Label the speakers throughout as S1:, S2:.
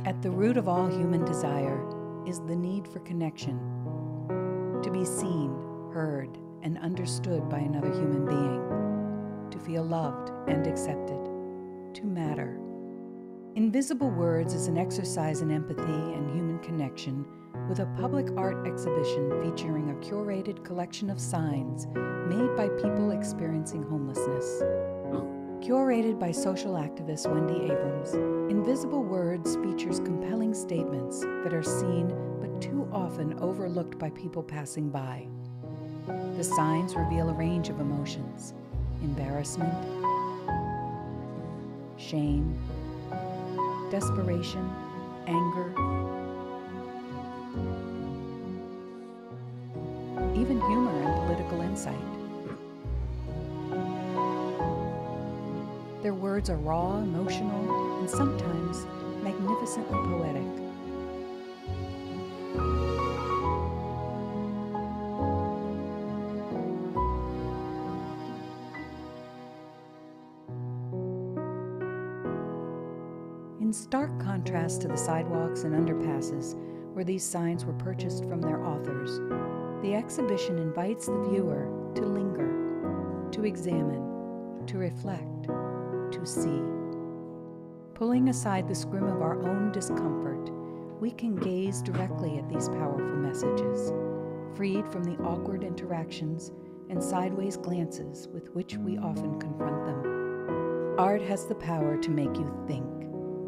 S1: At the root of all human desire is the need for connection, to be seen, heard, and understood by another human being, to feel loved and accepted, to matter. Invisible Words is an exercise in empathy and human connection with a public art exhibition featuring a curated collection of signs made by people experiencing homelessness. Curated by social activist Wendy Abrams, Invisible Words features compelling statements that are seen but too often overlooked by people passing by. The signs reveal a range of emotions: embarrassment, shame, desperation, anger, even humor and political insight. Their words are raw, emotional, and sometimes magnificently poetic. In stark contrast to the sidewalks and underpasses where these signs were purchased from their authors, the exhibition invites the viewer to linger, to examine, to reflect, to see. Pulling aside the scrim of our own discomfort, we can gaze directly at these powerful messages, freed from the awkward interactions and sideways glances with which we often confront them. Art has the power to make you think,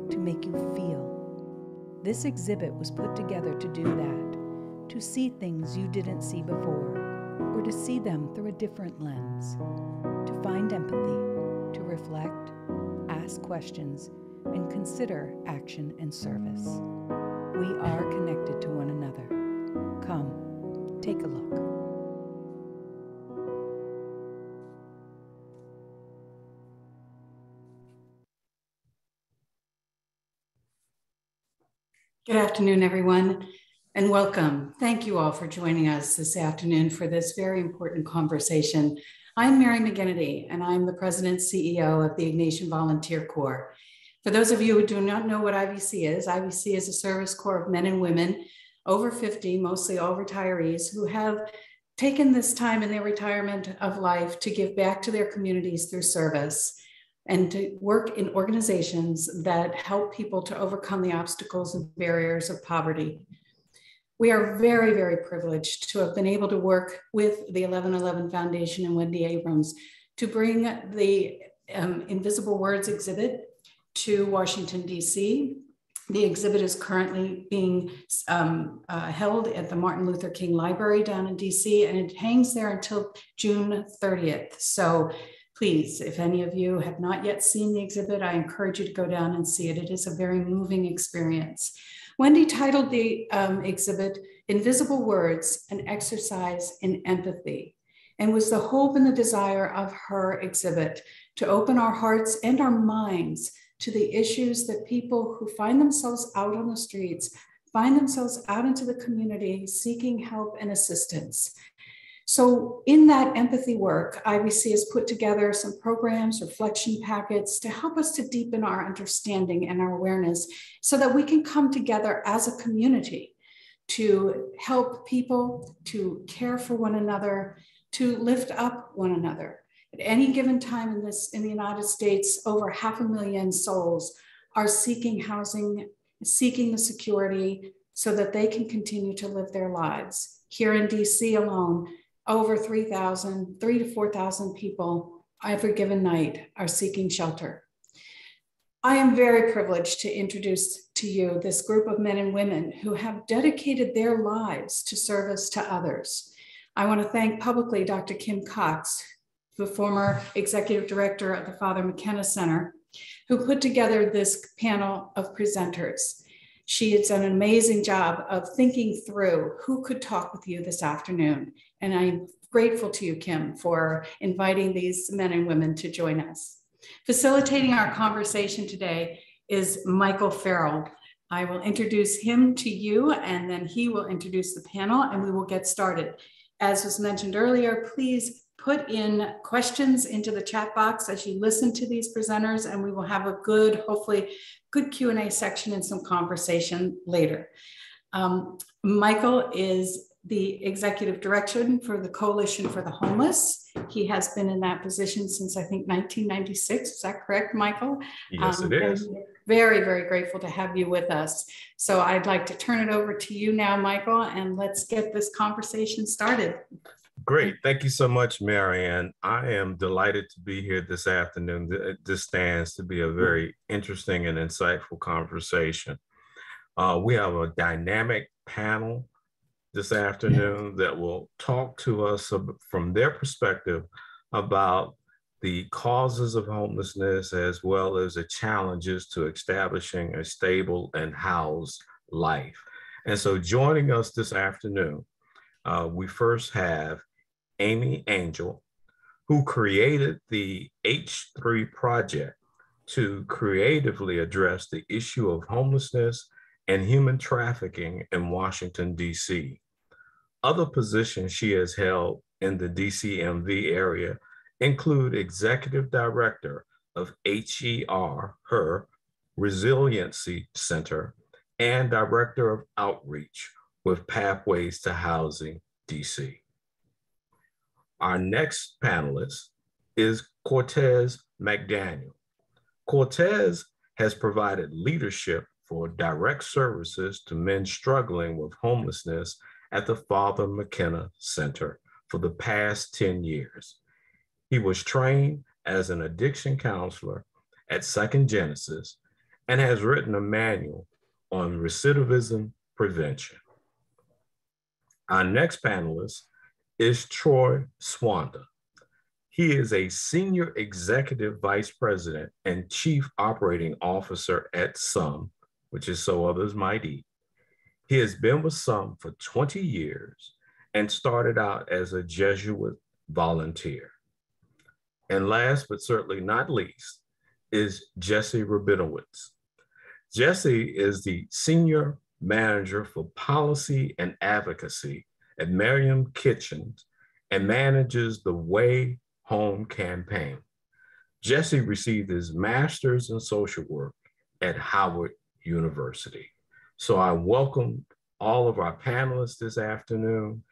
S1: to make you feel. This exhibit was put together to do that, to see things you didn't see before, or to see them through a different lens, to find empathy, to reflect, ask questions, and consider action and service. We are connected to one another. Come, take a look.
S2: Good afternoon, everyone, and welcome. Thank you all for joining us this afternoon for this very important conversation. I'm Mary McGinnity, and I'm the President CEO of the Ignatian Volunteer Corps. For those of you who do not know what IVC is a service corps of men and women over 50, mostly all retirees, who have taken this time in their retirement of life to give back to their communities through service and to work in organizations that help people to overcome the obstacles and barriers of poverty. We are very, very privileged to have been able to work with the 1111 Foundation and Wendy Abrams to bring the Invisible Words exhibit to Washington, D.C. The exhibit is currently being held at the Martin Luther King Library down in D.C., and it hangs there until June 30th. So please, if any of you have not yet seen the exhibit, I encourage you to go down and see it. It is a very moving experience. Wendy titled the exhibit Invisible Words, an Exercise in Empathy, and was the hope and the desire of her exhibit to open our hearts and our minds to the issues that people who find themselves out on the streets, find themselves out into the community seeking help and assistance. So in that empathy work, IVC has put together some programs, reflection packets to help us to deepen our understanding and our awareness so that we can come together as a community to help people, to care for one another, to lift up one another. At any given time in the United States, over 500,000 souls are seeking housing, seeking the security so that they can continue to live their lives. Here in DC alone, over 3,000 to 4,000 people every given night are seeking shelter. I am very privileged to introduce to you this group of men and women who have dedicated their lives to service to others. I want to thank publicly Dr. Kim Cox, the former executive director of the Father McKenna Center, who put together this panel of presenters. She has done an amazing job of thinking through who could talk with you this afternoon. And I'm grateful to you, Kim, for inviting these men and women to join us. Facilitating our conversation today is Michael Farrell. I will introduce him to you, and then he will introduce the panel, and we will get started. As was mentioned earlier, please put in questions into the chat box as you listen to these presenters, and we will have a good, hopefully good Q&A section and some conversation later. Michael is the executive director for the Coalition for the Homeless. He has been in that position since I think 1996. Is that correct, Michael?
S3: Yes, it is.
S2: Very, very grateful to have you with us. So I'd like to turn it over to you now, Michael, and let's get this conversation started.
S3: Great. Thank you so much, Marianne. I am delighted to be here this afternoon. This stands to be a very interesting and insightful conversation. We have a dynamic panel this afternoon that will talk to us from their perspective about the causes of homelessness, as well as the challenges to establishing a stable and housed life. And so joining us this afternoon, we first have Amy Angel, who created the H3 project to creatively address the issue of homelessness and human trafficking in Washington, D.C. Other positions she has held in the DCMV area include Executive Director of HER Resiliency Center and Director of Outreach with Pathways to Housing, DC. Our next panelist is Cortez McDaniel. Cortez has provided leadership for direct services to men struggling with homelessness at the Father McKenna Center for the past 10 years. He was trained as an addiction counselor at Second Genesis and has written a manual on recidivism prevention. Our next panelist is Troy Swanda. He is a Senior Executive Vice President and Chief Operating Officer at SUM, which is So Others Might Eat. He has been with SUM for 20 years and started out as a Jesuit volunteer. And last but certainly not least is Jesse Rabinowitz. Jesse is the Senior Manager for Policy and Advocacy at Merriam Kitchens and manages the Way Home campaign. Jesse received his master's in social work at Howard University. So I welcome all of our panelists this afternoon,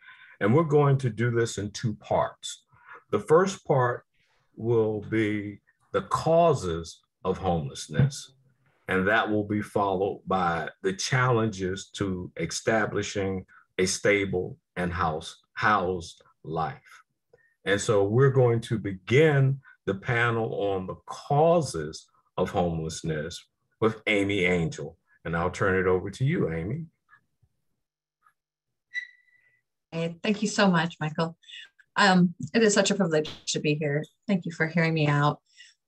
S3: and we're going to do this in two parts. The first part will be the causes of homelessness, and that will be followed by the challenges to establishing a stable and housed life. And so we're going to begin the panel on the causes of homelessness with Amy Angel. And I'll turn it over to you, Amy.
S4: Hey, thank you so much, Michael. It is such a privilege to be here. Thank you for hearing me out.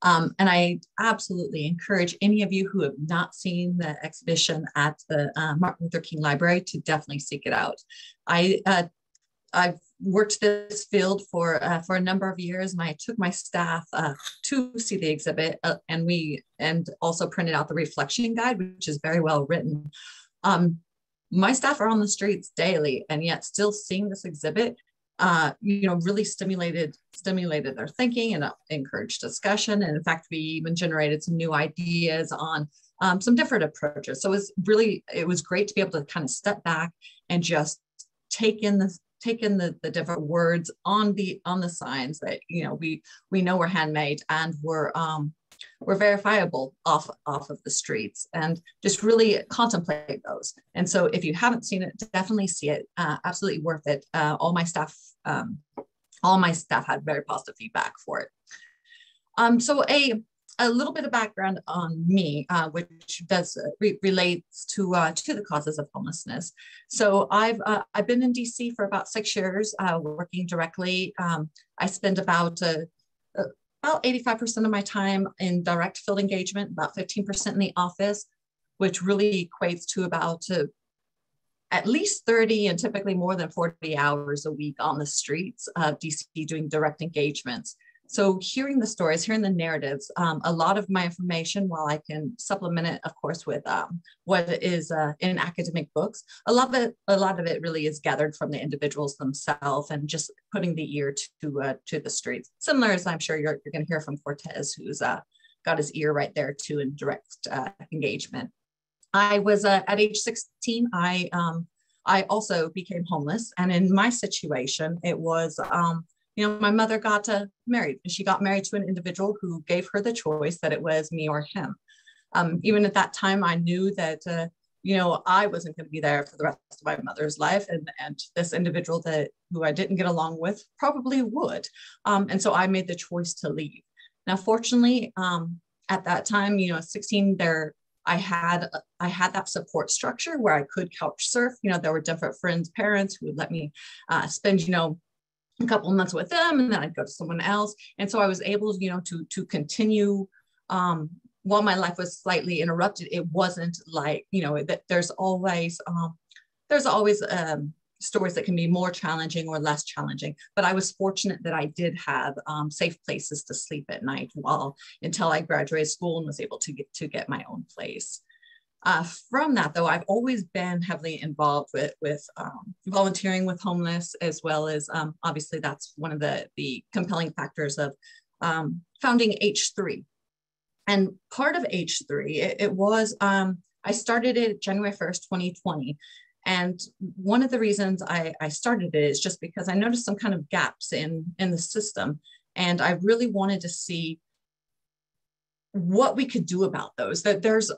S4: And I absolutely encourage any of you who have not seen the exhibition at the Martin Luther King Library to definitely seek it out. I've worked this field for a number of years, and I took my staff to see the exhibit, and also printed out the reflection guide, which is very well written. My staff are on the streets daily, and yet still seeing this exhibit, really stimulated their thinking and encouraged discussion. And in fact, we even generated some new ideas on some different approaches. So it was great to be able to kind of step back and just take in the different words on the signs that we know were handmade and were verifiable off of the streets, and just really contemplate those. And so if you haven't seen it, definitely see it. Absolutely worth it. All my staff had very positive feedback for it. So a little bit of background on me, which does relates to the causes of homelessness. So I've been in DC for about 6 years, working directly. I spend about 85% of my time in direct field engagement, about 15% in the office, which really equates to about at least 30 and typically more than 40 hours a week on the streets of DC doing direct engagements. So hearing the stories, hearing the narratives, a lot of my information, while I can supplement it, of course, with what is in academic books, a lot of it really is gathered from the individuals themselves and just putting the ear to the streets. Similar as I'm sure you're going to hear from Cortez, who's got his ear right there too in direct engagement. I was at age 16, I also became homeless. And in my situation, it was, my mother got married, and she got married to an individual who gave her the choice that it was me or him. Even at that time, I knew that, I wasn't going to be there for the rest of my mother's life. And this individual who I didn't get along with probably would. And so I made the choice to leave. Now, fortunately, at that time, 16, I had that support structure where I could couch surf. There were different friends, parents who would let me spend, a couple of months with them, and then I'd go to someone else. And so I was able, to continue while my life was slightly interrupted. It wasn't like, that there's always stories that can be more challenging or less challenging. But I was fortunate that I did have safe places to sleep at night until I graduated school and was able to get my own place. From that, though, I've always been heavily involved with volunteering with homeless, as well as obviously that's one of the compelling factors of founding H3. And part of H3, it was, I started it January 1st, 2020. And one of the reasons I started it is just because I noticed some kind of gaps in the system. And I really wanted to see what we could do about those. That there's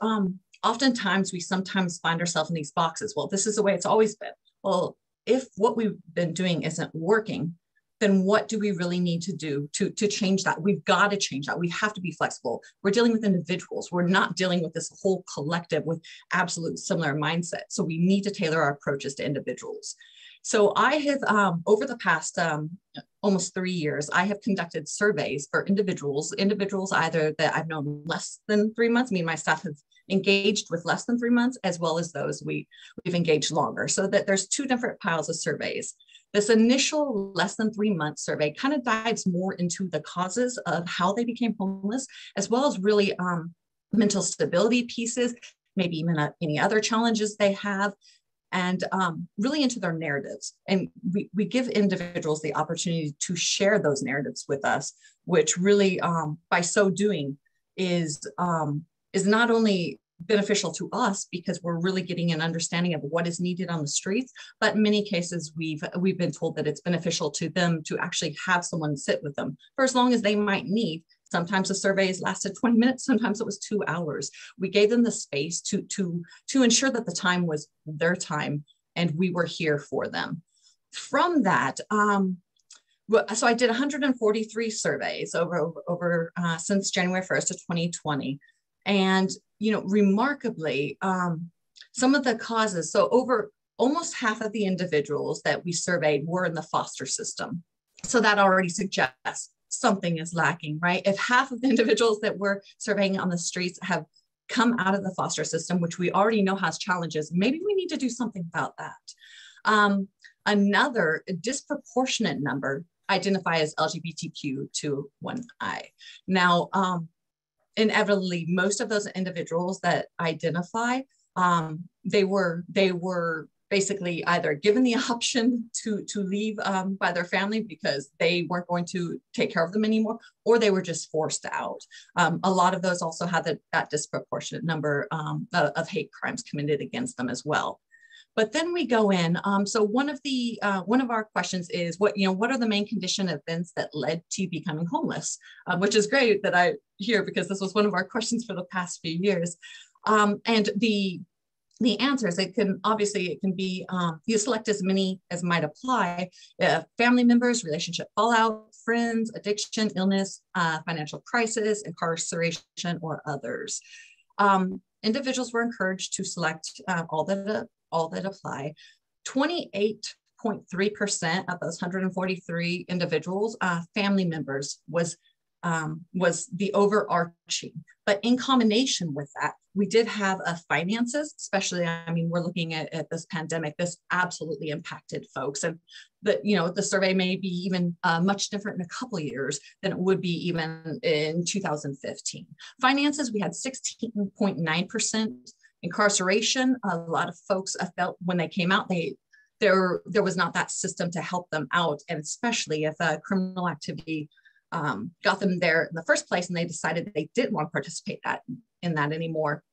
S4: oftentimes we sometimes find ourselves in these boxes. Well, this is the way it's always been. Well, if what we've been doing isn't working, then what do we really need to do to change that? We've got to change that. We have to be flexible. We're dealing with individuals. We're not dealing with this whole collective with absolute similar mindset. So we need to tailor our approaches to individuals. So I have, over the past almost 3 years, I have conducted surveys for individuals either that I've known less than 3 months, me and my staff have engaged with less than 3 months, as well as those we've engaged longer. So that there's two different piles of surveys. This initial less than 3 month survey kind of dives more into the causes of how they became homeless, as well as really mental stability pieces, maybe even any other challenges they have, and really into their narratives. And we give individuals the opportunity to share those narratives with us, which really, by so doing, is not only beneficial to us because we're really getting an understanding of what is needed on the streets, but in many cases we've been told that it's beneficial to them to actually have someone sit with them for as long as they might need. Sometimes the surveys lasted 20 minutes, sometimes it was 2 hours. We gave them the space to ensure that the time was their time and we were here for them. From that, so I did 143 surveys over since January 1st of 2020. And, remarkably, some of the causes, so over almost half of the individuals that we surveyed were in the foster system. So that already suggests something is lacking, right? If half of the individuals that we're surveying on the streets have come out of the foster system, which we already know has challenges, maybe we need to do something about that. Another disproportionate number identify as LGBTQ2I. Now, inevitably, most of those individuals that identify, they were basically either given the option to leave by their family because they weren't going to take care of them anymore, or they were just forced out. A lot of those also had that disproportionate number of hate crimes committed against them as well. But then we go in. So one of our questions is what are the main condition events that led to you becoming homeless, which is great that I hear because this was one of our questions for the past few years. And the answers, it can be, you select as many as might apply, family members, relationship fallout, friends, addiction, illness, financial crisis, incarceration, or others. Individuals were encouraged to select all that apply. 28.3% of those 143 individuals, family members was the overarching. But in combination with that, we did have finances, especially, we're looking at this pandemic, this absolutely impacted folks. And the survey may be even much different in a couple of years than it would be even in 2015. Finances, we had 16.9%. Incarceration, a lot of folks felt when they came out, there was not that system to help them out, and especially if criminal activity got them there in the first place, and they decided they didn't want to participate in that anymore.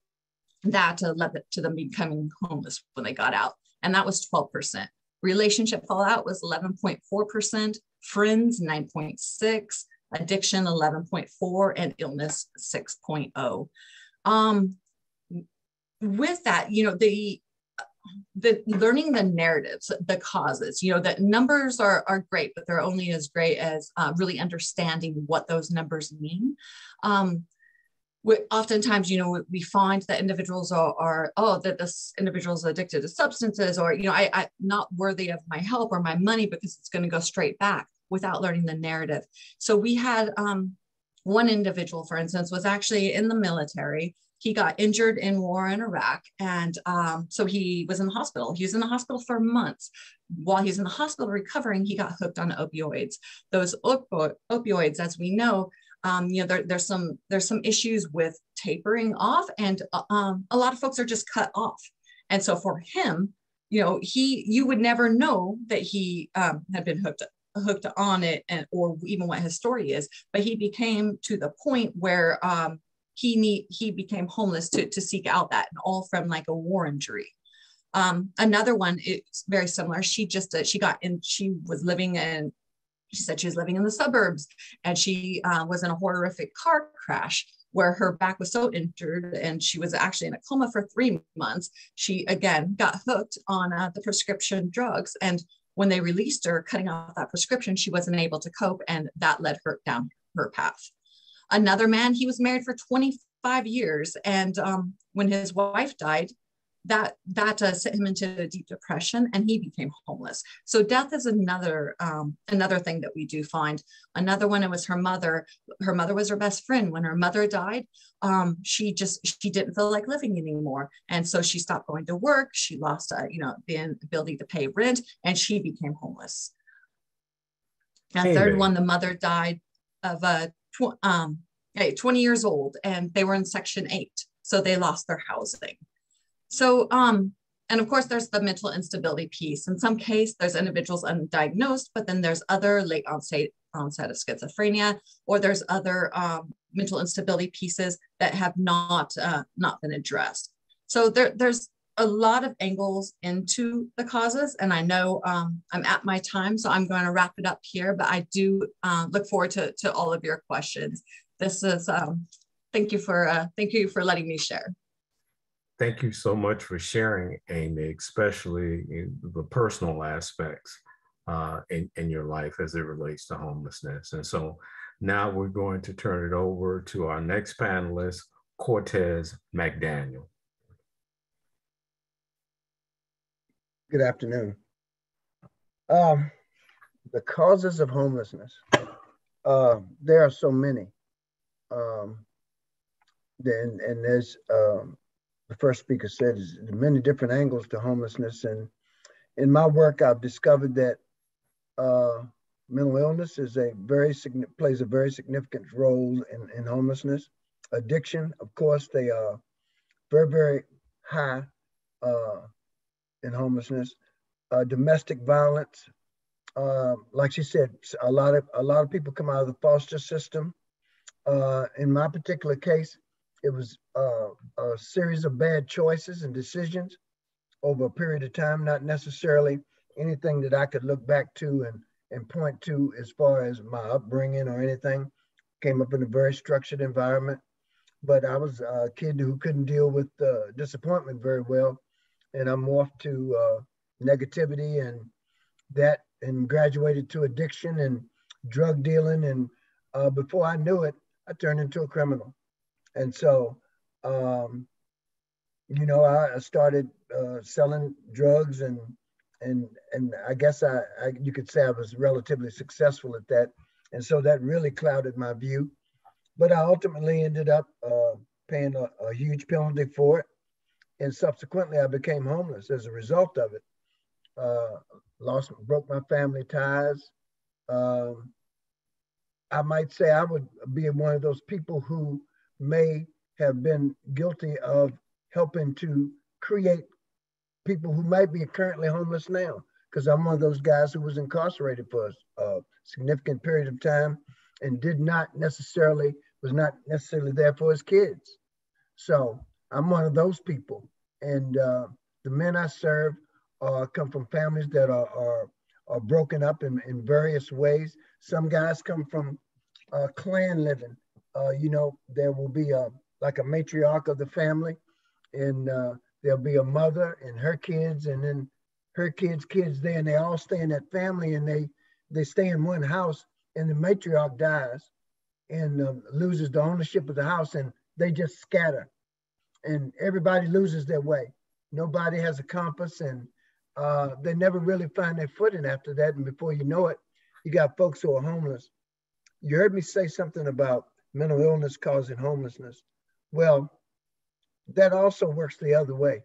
S4: That led to them becoming homeless when they got out, and that was 12%. Relationship fallout was 11.4%, friends 9.6%, addiction 11.4%, and illness 6.0%. With that, the learning the narratives, the causes, the numbers are great, but they're only as great as really understanding what those numbers mean. Oftentimes, we find that individuals that this individual is addicted to substances, or, I'm not worthy of my help or my money because it's going to go straight back, without learning the narrative. So we had one individual, for instance, was actually in the military. He got injured in war in Iraq. And so he was in the hospital. He was in the hospital for months. While he's in the hospital recovering, he got hooked on opioids. Those opioids, as we know, there's some issues with tapering off, and a lot of folks are just cut off. And so for him, you would never know that he had been hooked on it, or even what his story is, but he became to the point where he became homeless to seek out that, and all from like a war injury. Another one is very similar. She was living in, she said she was living in the suburbs, and she was in a horrific car crash where her back was so injured, and she was actually in a coma for 3 months. She again got hooked on the prescription drugs, and when they released her, cutting off that prescription, she wasn't able to cope, and that led her down her path. Another man, he was married for 25 years, and when his wife died, that sent him into a deep depression, and he became homeless. So death is another thing that we do find. Another one, it was her mother. Her mother was her best friend. When her mother died, she didn't feel like living anymore, and so she stopped going to work. She lost the ability to pay rent, and she became homeless. A third one, the mother died of 20 years old, and they were in Section 8, so they lost their housing. So, and of course, there's the mental instability piece. In some case, there's individuals undiagnosed, but then there's other late onset of schizophrenia, or there's other mental instability pieces that have not been addressed. So there's a lot of angles into the causes, and I know I'm at my time, so I'm going to wrap it up here, but I do look forward to all of your questions. This is, thank you for letting me share.
S3: Thank you so much for sharing, Amy, especially in the personal aspects in your life as it relates to homelessness. And so now we're going to turn it over to our next panelist, Cortez McDaniel.
S5: Good afternoon. The causes of homelessness, there are so many. And there's, the first speaker said, there's many different angles to homelessness. And in my work, I've discovered that mental illness plays a very significant role in homelessness. Addiction, of course, they are very, very high in homelessness. Domestic violence, like she said, a lot of people come out of the foster system. In my particular case, it was a series of bad choices and decisions over a period of time, not necessarily anything that I could look back to and point to as far as my upbringing or anything. Came up in a very structured environment, but I was a kid who couldn't deal with disappointment very well, and I morphed to negativity and graduated to addiction and drug dealing, and before I knew it, I turned into a criminal. And so, I started selling drugs, and I guess you could say I was relatively successful at that. And so that really clouded my view. But I ultimately ended up paying a huge penalty for it. And subsequently, I became homeless as a result of it. Broke my family ties. I might say I would be one of those people who may have been guilty of helping to create people who might be currently homeless now, because I'm one of those guys who was incarcerated for a significant period of time. and was not necessarily there for his kids. So I'm one of those people. And the men I serve come from families that are broken up in various ways. Some guys come from clan living. There will be like a matriarch of the family, and there'll be a mother and her kids, and then her kids there, and they all stay in that family, and they stay in one house, and the matriarch dies and loses the ownership of the house, and they just scatter, and everybody loses their way. Nobody has a compass, and they never really find their footing after that. And before you know it, you got folks who are homeless. You heard me say something about mental illness causing homelessness. Well, that also works the other way.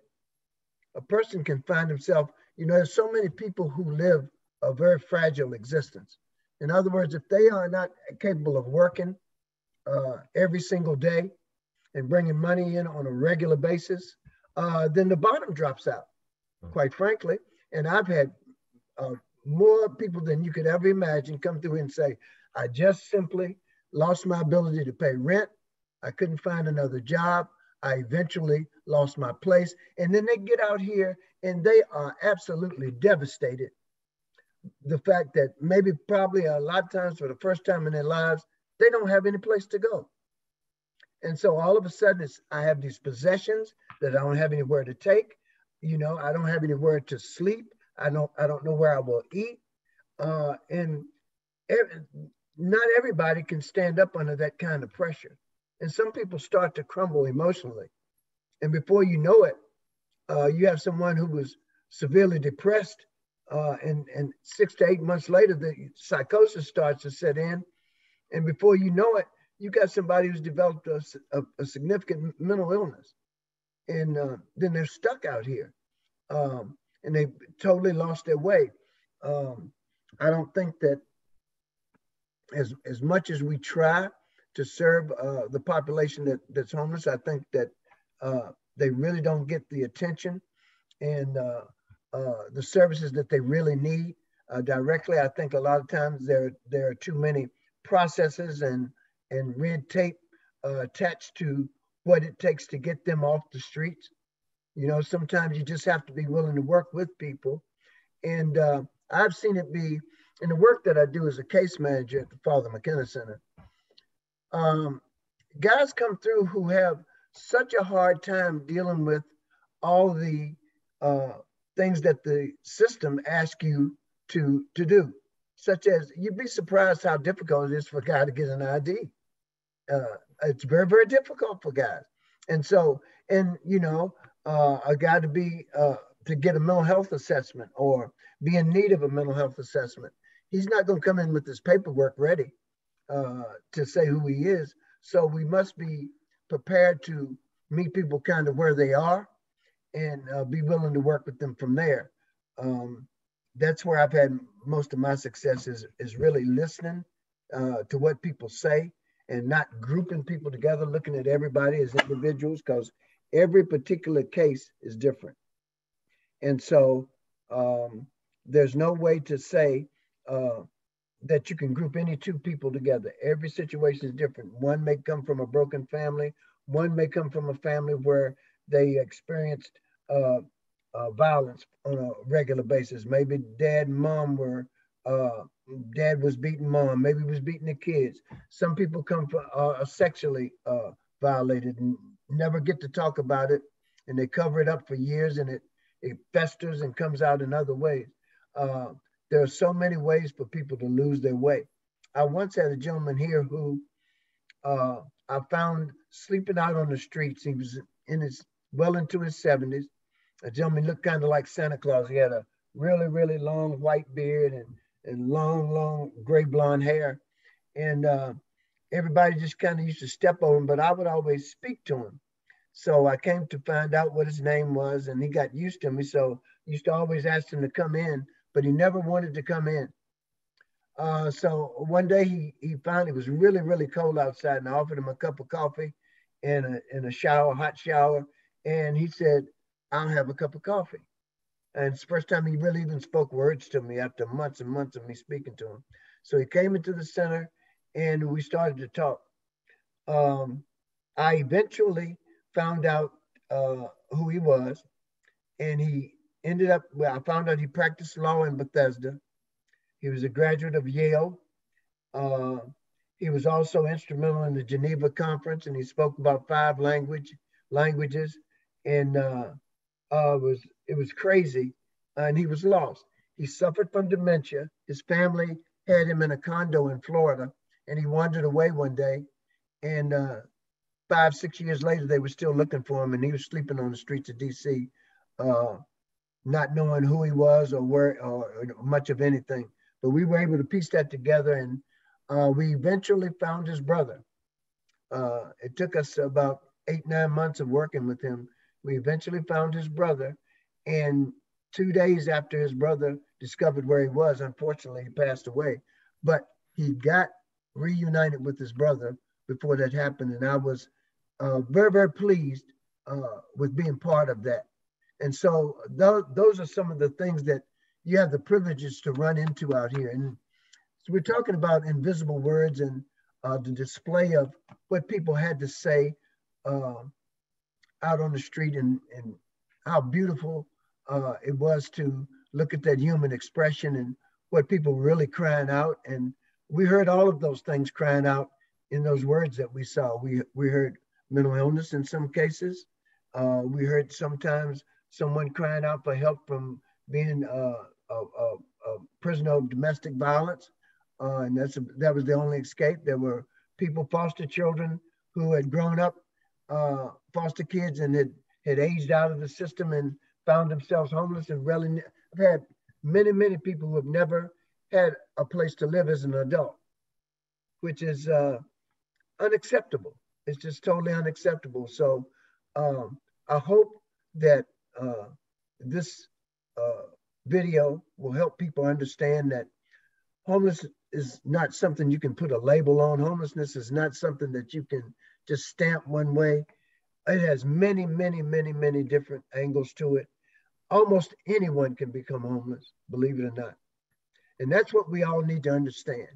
S5: A person can find himself, there's so many people who live a very fragile existence. In other words, if they are not capable of working every single day and bringing money in on a regular basis, then the bottom drops out, quite frankly. And I've had more people than you could ever imagine come through and say, I just simply lost my ability to pay rent. I couldn't find another job. I eventually lost my place. And then they get out here and they are absolutely devastated. The fact that maybe probably a lot of times for the first time in their lives, they don't have any place to go. And so all of a sudden I have these possessions that I don't have anywhere to take. I don't have anywhere to sleep. I don't know where I will eat. And not everybody can stand up under that kind of pressure. And some people start to crumble emotionally. And before you know it, you have someone who was severely depressed, and 6 to 8 months later, the psychosis starts to set in. And before you know it, you got somebody who's developed a significant mental illness. And then they're stuck out here, and they totally lost their way. I don't think that as much as we try to serve the population that's homeless, I think that they really don't get the attention and the services that they really need directly. I think a lot of times there are too many processes and red tape attached to what it takes to get them off the streets. Sometimes you just have to be willing to work with people. And I've seen it be in the work that I do as a case manager at the Father McKenna Center. Guys come through who have such a hard time dealing with all the things that the system asks you to do, such as you'd be surprised how difficult it is for a guy to get an ID. It's very, very difficult for guys. And so, a guy to get a mental health assessment or be in need of a mental health assessment, he's not going to come in with his paperwork ready to say who he is. So we must be prepared to meet people kind of where they are and be willing to work with them from there. That's where I've had most of my success is really listening to what people say and not grouping people together, looking at everybody as individuals, because every particular case is different. And so there's no way to say that you can group any two people together. Every situation is different. One may come from a broken family. One may come from a family where they experienced violence on a regular basis. Maybe dad and mom dad was beating mom. Maybe was beating the kids. Some people come from sexually violated and never get to talk about it, and they cover it up for years, and it festers and comes out in other ways. There are so many ways for people to lose their way. I once had a gentleman here who I found sleeping out on the streets. He was well into his 70s. A gentleman looked kind of like Santa Claus. He had a really, really long white beard and long gray blonde hair. And everybody just kind of used to step over him, but I would always speak to him. So I came to find out what his name was, and he got used to me. So I used to always ask him to come in, but he never wanted to come in. So one day he finally, it was really, really cold outside, and I offered him a cup of coffee and a shower, hot shower. And he said, I'll have a cup of coffee. And it's the first time he really even spoke words to me after months and months of me speaking to him. So he came into the center and we started to talk. I eventually found out who he was, and he ended up, well, I found out he practiced law in Bethesda. He was a graduate of Yale. Uh, he was also instrumental in the Geneva Conference, and he spoke about 5 languages. And it was crazy, and he was lost. He suffered from dementia. His family had him in a condo in Florida, and he wandered away one day. And 5, 6 years later, they were still looking for him, and he was sleeping on the streets of D.C., uh, not knowing who he was or where or much of anything. But we were able to piece that together, and we eventually found his brother. It took us about 8, 9 months of working with him. We eventually found his brother, and 2 days after his brother discovered where he was, unfortunately, he passed away. But he got reunited with his brother before that happened, and I was very, very pleased with being part of that. And so those are some of the things that you have the privileges to run into out here. And so we're talking about invisible words and the display of what people had to say out on the street, and how beautiful it was to look at that human expression and what people were really crying out. And we heard all of those things crying out in those words that we saw. We heard mental illness in some cases. We heard sometimes someone crying out for help from being a prisoner of domestic violence. And that was the only escape. There were people, foster children, who had grown up foster kids and had aged out of the system and found themselves homeless. And really, I've had many, many people who have never had a place to live as an adult, which is unacceptable. It's just totally unacceptable. So I hope that this video will help people understand that homeless is not something you can put a label on. Homelessness is not something that you can just stamp one way. It has many, many, many, many different angles to it. Almost anyone can become homeless, believe it or not. And that's what we all need to understand.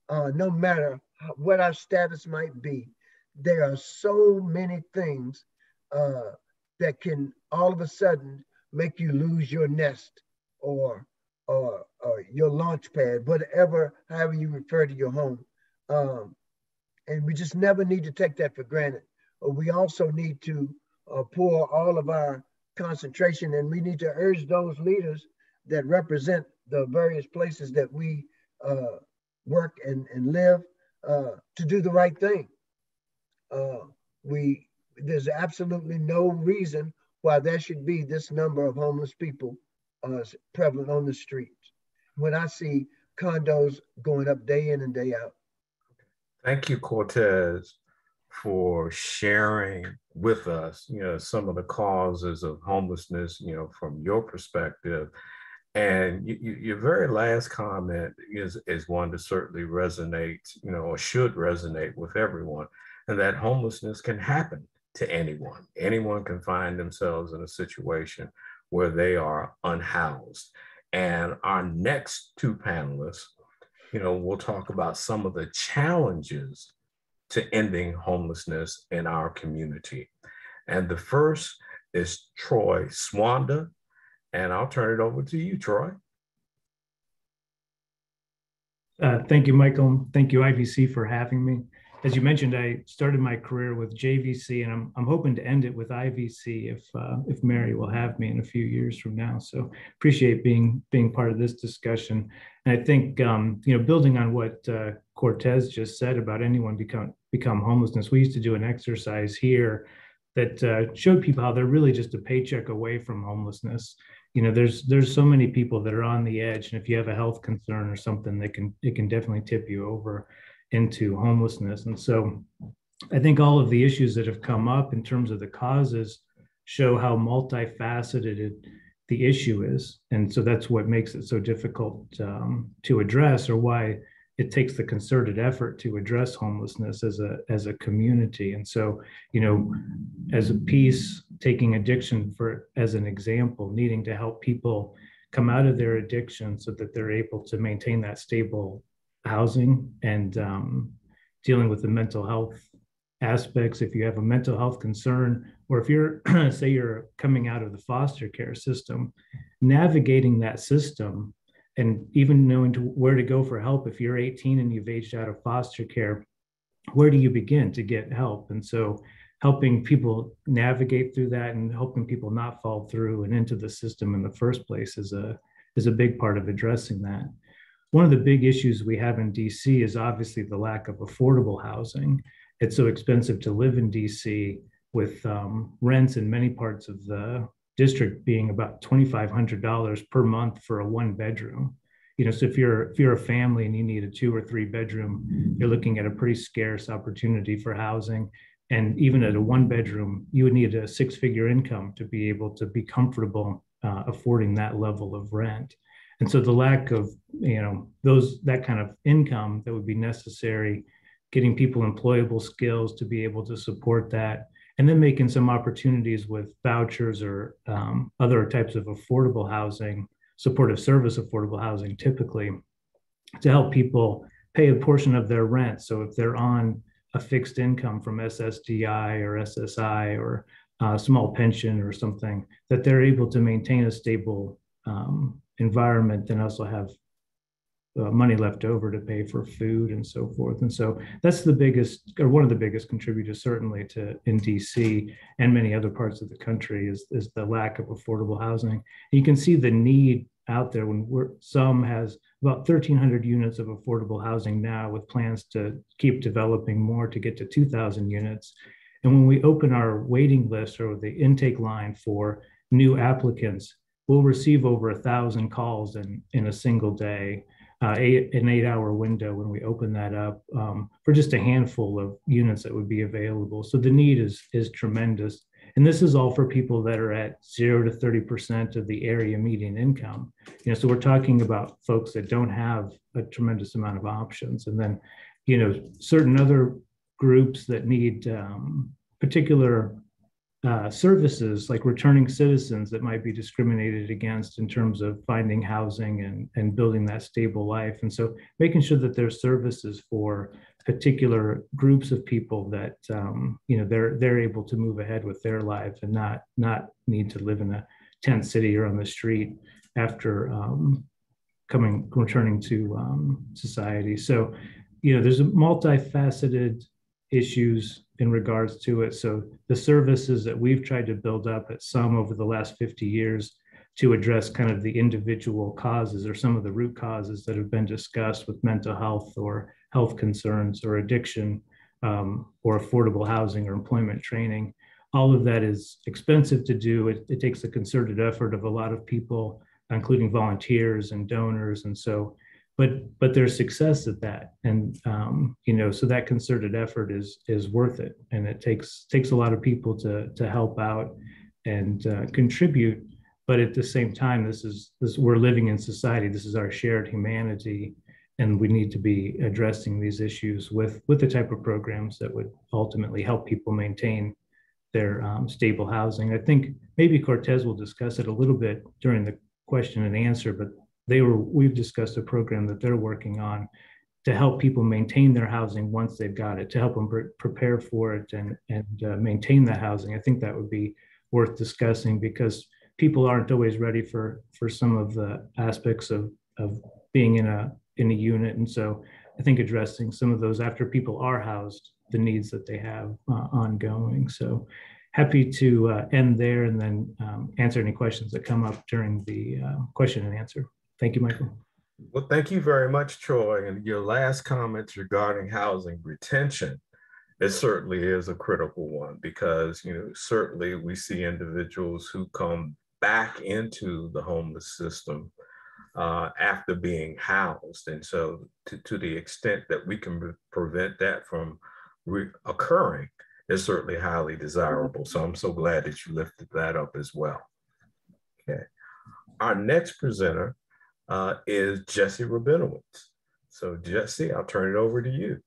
S5: No matter what our status might be, there are so many things that can all of a sudden make you lose your nest or your launch pad, whatever, however you refer to your home. And we just never need to take that for granted. We also need to pour all of our concentration, and we need to urge those leaders that represent the various places that we work and live to do the right thing. There's absolutely no reason why there should be this number of homeless people prevalent on the streets when I see condos going up day in and day out.
S3: Thank you, Cortez, for sharing with us, some of the causes of homelessness, from your perspective. And your very last comment is one that certainly resonates, or should resonate with everyone, and that homelessness can happen to anyone. Anyone can find themselves in a situation where they are unhoused. And our next two panelists, we'll talk about some of the challenges to ending homelessness in our community. And the first is Troy Swanda, and I'll turn it over to you, Troy.
S6: Thank you, Michael. Thank you, IVC, for having me. As you mentioned, I started my career with JVC, and I'm hoping to end it with IVC if Mary will have me in a few years from now. So appreciate being part of this discussion. And I think building on what Cortez just said about anyone become homelessness, we used to do an exercise here that showed people how they're really just a paycheck away from homelessness. There's so many people that are on the edge, and if you have a health concern or something, it can definitely tip you over into homelessness. And so I think all of the issues that have come up in terms of the causes show how multifaceted the issue is. And so that's what makes it so difficult to address, or why it takes the concerted effort to address homelessness as a community. And so, as a piece, taking addiction as an example, needing to help people come out of their addiction so that they're able to maintain that stable housing and dealing with the mental health aspects. If you have a mental health concern, or if you're, say, you're coming out of the foster care system, navigating that system and even knowing where to go for help. If you're 18 and you've aged out of foster care, where do you begin to get help? And so helping people navigate through that and helping people not fall through and into the system in the first place is a big part of addressing that. One of the big issues we have in DC is obviously the lack of affordable housing. It's so expensive to live in DC, with rents in many parts of the district being about $2,500 per month for a 1-bedroom. So if you're a family and you need a 2 or 3 bedroom, you're looking at a pretty scarce opportunity for housing. And even at a 1-bedroom, you would need a 6-figure income to be able to be comfortable affording that level of rent. And so the lack of, that kind of income that would be necessary, getting people employable skills to be able to support that, and then making some opportunities with vouchers or other types of affordable housing, supportive service affordable housing, typically, to help people pay a portion of their rent. So if they're on a fixed income from SSDI or SSI or a small pension or something, that they're able to maintain a stable environment and also have money left over to pay for food and so forth. And so that's the biggest, or one of the biggest contributors, certainly in DC and many other parts of the country, is the lack of affordable housing. And you can see the need out there when some has about 1,300 units of affordable housing now, with plans to keep developing more to get to 2,000 units. And when we open our waiting list or the intake line for new applicants, we'll receive over 1,000 calls in a single day. An 8-hour window when we open that up for just a handful of units that would be available. So the need is tremendous. And this is all for people that are at 0 to 30% of the area median income. So we're talking about folks that don't have a tremendous amount of options. And then, certain other groups that need particular services, like returning citizens that might be discriminated against in terms of finding housing and building that stable life. And so making sure that there's services for particular groups of people that, they're able to move ahead with their lives and not need to live in a tent city or on the street after returning to society. So, there's a multifaceted issues in regards to it. So the services that we've tried to build up at some over the last 50 years to address kind of the individual causes or some of the root causes that have been discussed with mental health or health concerns or addiction or affordable housing or employment training. All of that is expensive to do. It takes a concerted effort of a lot of people, including volunteers and donors. And so but there's success at that, and so that concerted effort is worth it, and it takes a lot of people to help out and contribute. But at the same time, this we're living in society. This is our shared humanity, and we need to be addressing these issues with the type of programs that would ultimately help people maintain their stable housing. I think maybe Cortez will discuss it a little bit during the question and answer, but we've discussed a program that they're working on to help people maintain their housing once they've got it, to help them prepare for it and maintain that housing. I think that would be worth discussing, because people aren't always ready for some of the aspects of being in a unit. And so I think addressing some of those after people are housed, the needs that they have ongoing. So happy to end there and then answer any questions that come up during the question and answer. Thank you, Michael.
S3: Well, thank you very much, Troy. And your last comments regarding housing retention, it certainly is a critical one, because, certainly we see individuals who come back into the homeless system after being housed. And so to the extent that we can prevent that from occurring is certainly highly desirable. So I'm so glad that you lifted that up as well. Okay. Our next presenter is Jesse Rabinowitz. So Jesse, I'll turn it over to you.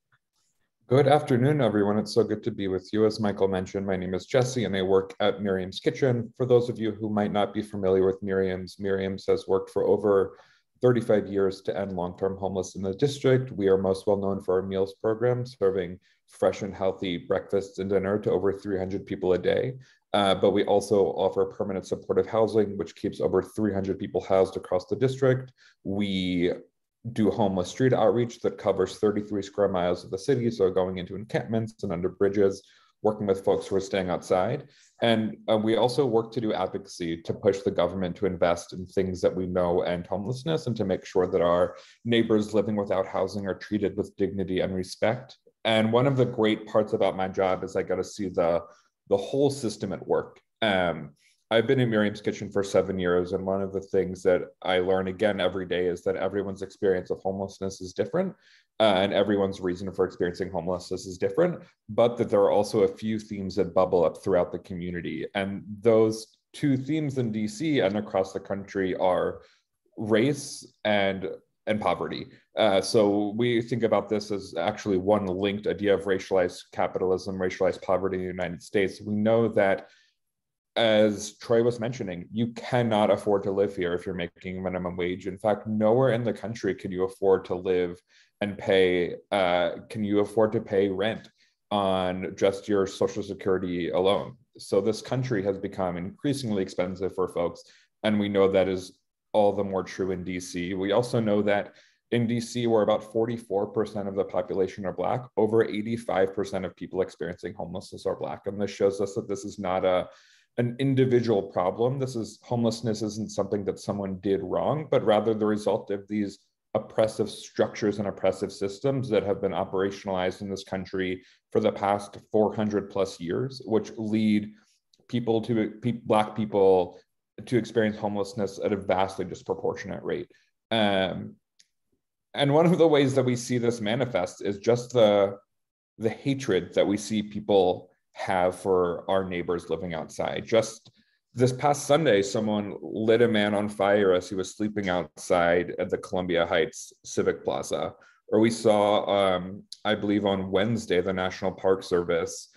S7: Good afternoon, everyone. It's so good to be with you. As Michael mentioned, my name is Jesse and I work at Miriam's Kitchen. For those of you who might not be familiar with Miriam's has worked for over 35 years to end long-term homelessness in the district. We are most well known for our meals program, serving fresh and healthy breakfasts and dinner to over 300 people a day. But we also offer permanent supportive housing, which keeps over 300 people housed across the district. We do homeless street outreach that covers 33 square miles of the city, so going into encampments and under bridges, working with folks who are staying outside. And we also work to do advocacy to push the government to invest in things that we know end homelessness and to make sure that our neighbors living without housing are treated with dignity and respect. And one of the great parts about my job is I got to see the whole system at work. I've been in Miriam's Kitchen for 7 years, and one of the things that I learn again every day is that everyone's experience of homelessness is different, and everyone's reason for experiencing homelessness is different, but that there are also a few themes that bubble up throughout the community. And those two themes in DC and across the country are race and poverty. So we think about this as actually one linked idea of racialized capitalism, racialized poverty in the United States. We know that, as Troy was mentioning, you cannot afford to live here if you're making minimum wage. In fact, nowhere in the country can you afford to live and pay, can you afford to pay rent on just your Social Security alone. So this country has become increasingly expensive for folks. And we know that is all the more true in DC. We also know that in DC, where about 44% of the population are Black, over 85% of people experiencing homelessness are Black. And this shows us that this is not an individual problem. Homelessness isn't something that someone did wrong, but rather the result of these oppressive structures and oppressive systems that have been operationalized in this country for the past 400 plus years, which lead Black people to experience homelessness at a vastly disproportionate rate. And one of the ways that we see this manifest is just the hatred that we see people have for our neighbors living outside. Just this past Sunday, someone lit a man on fire as he was sleeping outside at the Columbia Heights Civic Plaza. Or we saw, I believe on Wednesday, the National Park Service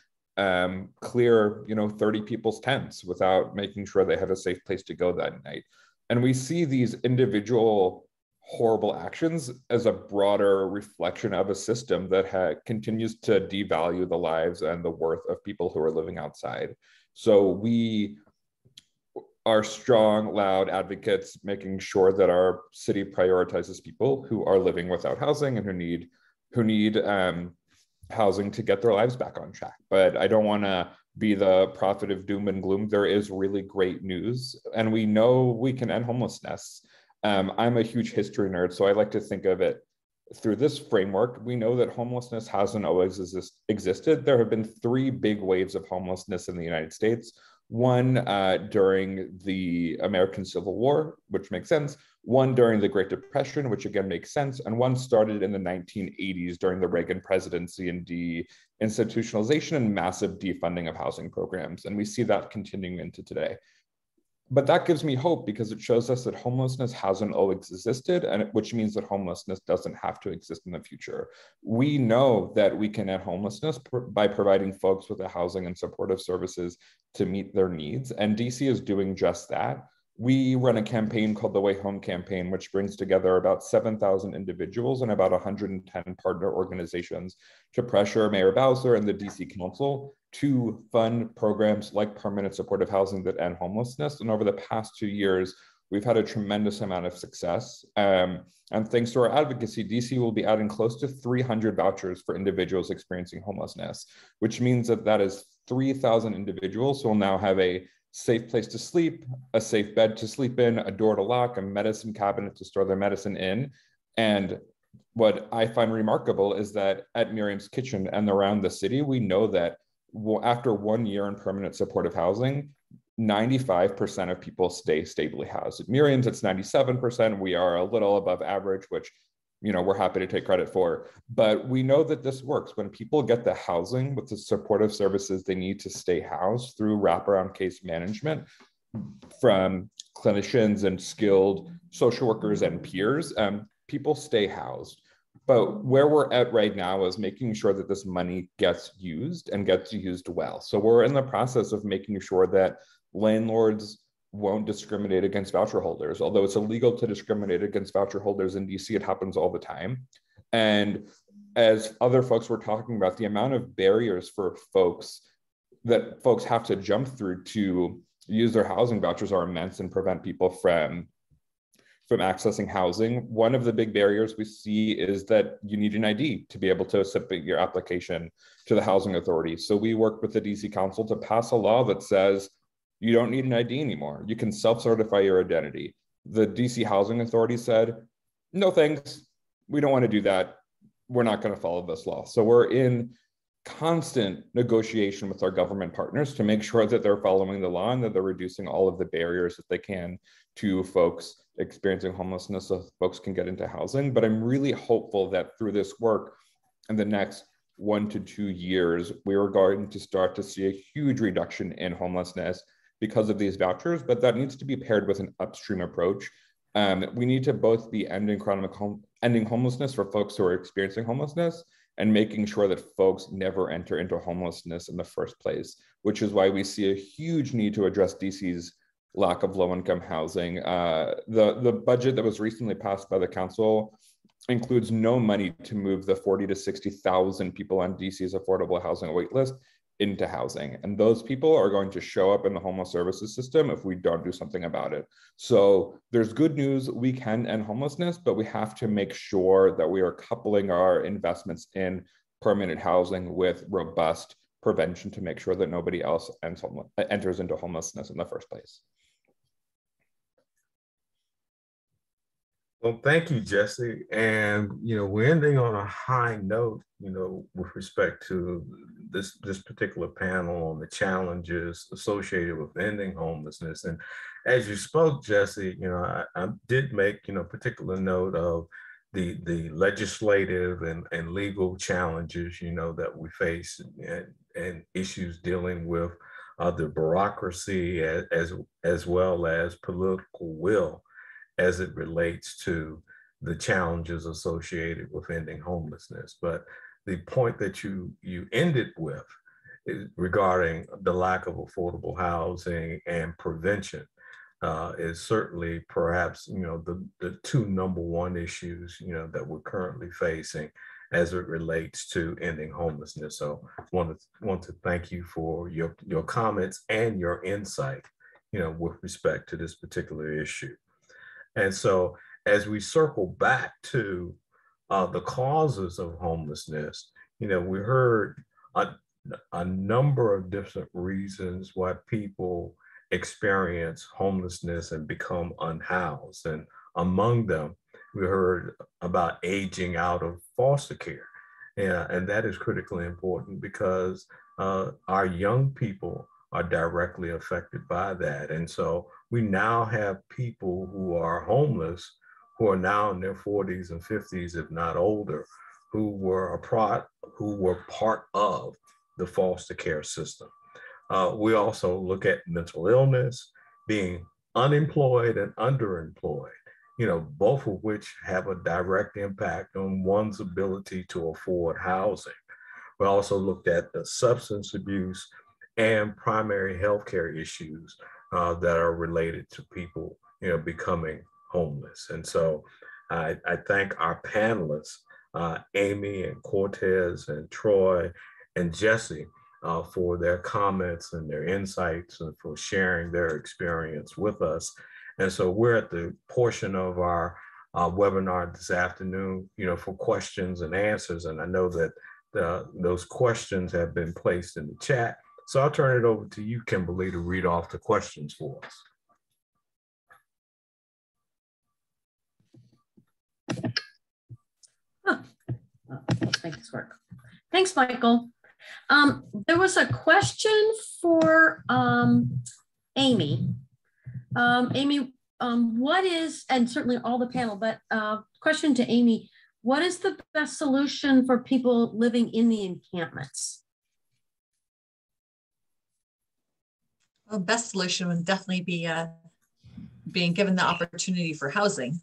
S7: clear, 30 people's tents without making sure they had a safe place to go that night. And we see these individual horrible actions as a broader reflection of a system that continues to devalue the lives and the worth of people who are living outside. So we are strong, loud advocates, making sure that our city prioritizes people who are living without housing and who need housing to get their lives back on track. But I don't want to be the prophet of doom and gloom. There is really great news, and we know we can end homelessness. I'm a huge history nerd, so I like to think of it through this framework. We know that homelessness hasn't always existed. There have been 3 big waves of homelessness in the United States. One during the American Civil War, which makes sense. One during the Great Depression, which again makes sense. And one started in the 1980s during the Reagan presidency and deinstitutionalization and massive defunding of housing programs. And we see that continuing into today. But that gives me hope because it shows us that homelessness hasn't always existed, which means that homelessness doesn't have to exist in the future. We know that we can end homelessness by providing folks with the housing and supportive services to meet their needs. And DC is doing just that. We run a campaign called the Way Home Campaign, which brings together about 7,000 individuals and about 110 partner organizations to pressure Mayor Bowser and the DC Council to fund programs like permanent supportive housing that end homelessness. And over the past 2 years, we've had a tremendous amount of success. And thanks to our advocacy, DC will be adding close to 300 vouchers for individuals experiencing homelessness, which means that is 3,000 individuals who will now have a safe place to sleep, a safe bed to sleep in, a door to lock, a medicine cabinet to store their medicine in. And what I find remarkable is that at Miriam's Kitchen and around the city, we know that after 1 year in permanent supportive housing, 95% of people stay stably housed. At Miriam's, it's 97%. We are a little above average, which we're happy to take credit for. But we know that this works. When people get the housing with the supportive services they need to stay housed through wraparound case management from clinicians and skilled social workers and peers, people stay housed. But where we're at right now is making sure that this money gets used and gets used well. So we're in the process of making sure that landlords won't discriminate against voucher holders. Although it's illegal to discriminate against voucher holders in DC, it happens all the time. And as other folks were talking about, the amount of barriers for folks that folks have to jump through to use their housing vouchers are immense and prevent people from accessing housing. One of the big barriers we see is that you need an ID to be able to submit your application to the housing authority. So we worked with the DC Council to pass a law that says you don't need an ID anymore. You can self-certify your identity. The DC Housing Authority said, no thanks, we don't want to do that. We're not going to follow this law. So we're in constant negotiation with our government partners to make sure that they're following the law and that they're reducing all of the barriers that they can to folks experiencing homelessness so folks can get into housing. But I'm really hopeful that through this work in the next 1 to 2 years, we are going to start to see a huge reduction in homelessness because of these vouchers, but that needs to be paired with an upstream approach. We need to both be ending homelessness for folks who are experiencing homelessness and making sure that folks never enter into homelessness in the first place, which is why we see a huge need to address DC's lack of low-income housing. The budget that was recently passed by the council includes no money to move the 40 to 60,000 people on DC's affordable housing waitlist into housing. And those people are going to show up in the homeless services system if we don't do something about it. So there's good news, we can end homelessness, but we have to make sure that we are coupling our investments in permanent housing with robust prevention to make sure that nobody else enters into homelessness in the first place.
S3: Well, thank you, Jesse. And, we're ending on a high note, with respect to this particular panel on the challenges associated with ending homelessness. And as you spoke, Jesse, I did make, particular note of the legislative and legal challenges, that we face and issues dealing with the bureaucracy as well as political will as it relates to the challenges associated with ending homelessness. But the point that you ended with is regarding the lack of affordable housing and prevention is certainly perhaps, the two number one issues, that we're currently facing as it relates to ending homelessness. So want to thank you for your comments and your insight, with respect to this particular issue. And so as we circle back to the causes of homelessness, we heard a number of different reasons why people experience homelessness and become unhoused. And among them, we heard about aging out of foster care. And that is critically important because our young people are directly affected by that. And so we now have people who are homeless, who are now in their 40s and 50s, if not older, who were part of the foster care system. We also look at mental illness, being unemployed and underemployed, both of which have a direct impact on one's ability to afford housing. We also looked at the substance abuse and primary healthcare issues that are related to people, becoming homeless. And so I thank our panelists, Amy and Cortez and Troy and Jesse, for their comments and their insights and for sharing their experience with us. And so we're at the portion of our webinar this afternoon, for questions and answers. And I know that those questions have been placed in the chat. So I'll turn it over to you, Kimberly, to read off the questions for us.
S8: Let's make this work. Thanks, Michael. There was a question for Amy. Amy, what is, and certainly all the panel, but question to Amy, what is the best solution for people living in the encampments?
S4: Well, best solution would definitely be being given the opportunity for housing.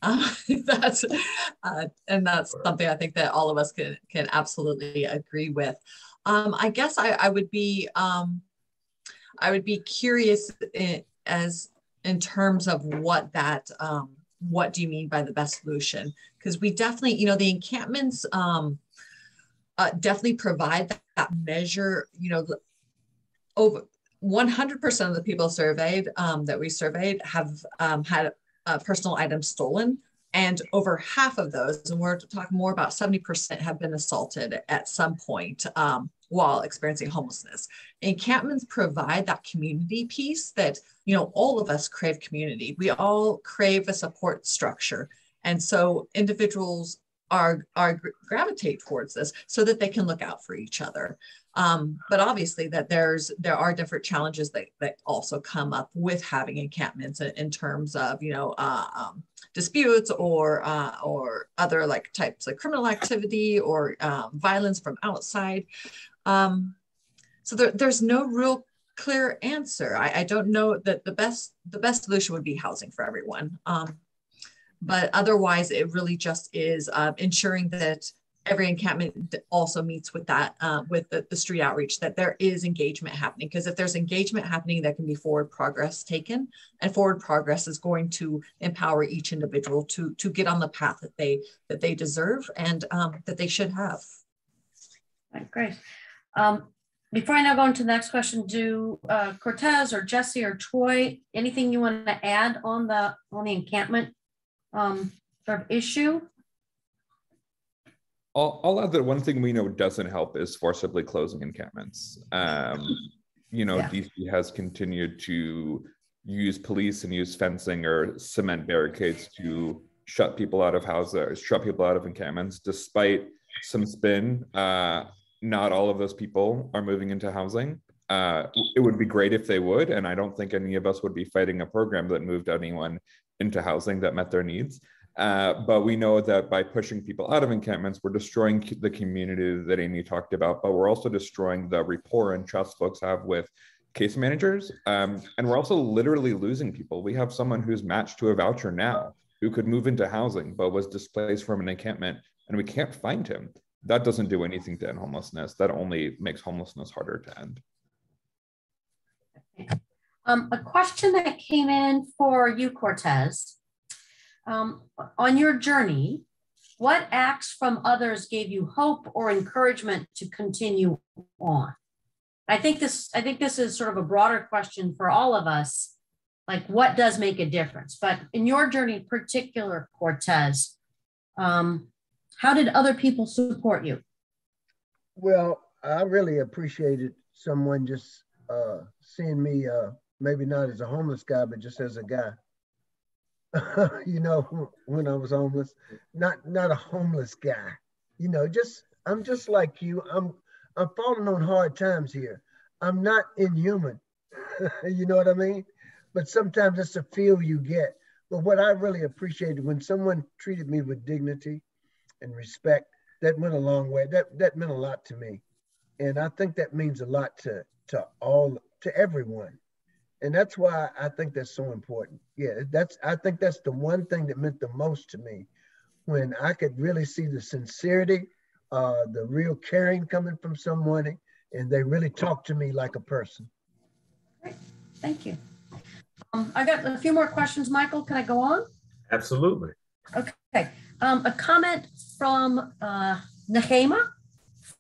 S4: That's something I think that all of us can absolutely agree with. I guess I would be curious as in terms of what that, what do you mean by the best solution? Because we definitely, you know, the encampments definitely provide that measure, you know, over 100% of the people surveyed that we surveyed have had personal items stolen. And over half of those, and we're talking more about 70%, have been assaulted at some point while experiencing homelessness. Encampments provide that community piece that, you know, all of us crave community. We all crave a support structure. And so individuals are gravitate towards this so that they can look out for each other. But obviously that there are different challenges that also come up with having encampments in terms of, you know, disputes or other like types of criminal activity or violence from outside. So there's no real clear answer. I don't know that the best solution would be housing for everyone. But otherwise, it really just is ensuring that every encampment also meets with that, with the street outreach, that there is engagement happening. Because if there's engagement happening, there can be forward progress taken, and forward progress is going to empower each individual to get on the path that they deserve and that they should have.
S8: Right, great. Before I now go into the next question, do Cortez or Jesse or Troy, anything you want to add on the encampment sort of issue?
S7: I'll add that one thing we know doesn't help is forcibly closing encampments. You know, yeah. DC has continued to use police and use fencing or cement barricades to shut people out of houses, shut people out of encampments, despite some spin. Not all of those people are moving into housing. It would be great if they would, and I don't think any of us would be fighting a program that moved anyone into housing that met their needs. But we know that by pushing people out of encampments, we're destroying the community that Amy talked about, but we're also destroying the rapport and trust folks have with case managers. And we're also literally losing people. We have someone who's matched to a voucher now who could move into housing, but was displaced from an encampment, and we can't find him. That doesn't do anything to end homelessness. That only makes homelessness harder to end.
S8: A question that came in for you, Cortez. On your journey, what acts from others gave you hope or encouragement to continue on? I think this is sort of a broader question for all of us, like what does make a difference? But in your journey in particular, Cortez, how did other people support you?
S5: Well, I really appreciated someone just seeing me, maybe not as a homeless guy, but just as a guy. You know, when I was homeless, not a homeless guy. You know, I'm just like you. I'm falling on hard times here. I'm not inhuman. You know what I mean? But sometimes it's a feel you get. But what I really appreciated when someone treated me with dignity and respect, that went a long way. That meant a lot to me. And I think that means a lot to everyone. And that's why I think that's so important. Yeah, I think that's the one thing that meant the most to me, when I could really see the sincerity, the real caring coming from someone, and they really talk to me like a person.
S8: Great, thank you. I got a few more questions, Michael. Can I go on?
S3: Absolutely.
S8: Okay. A comment from Nehema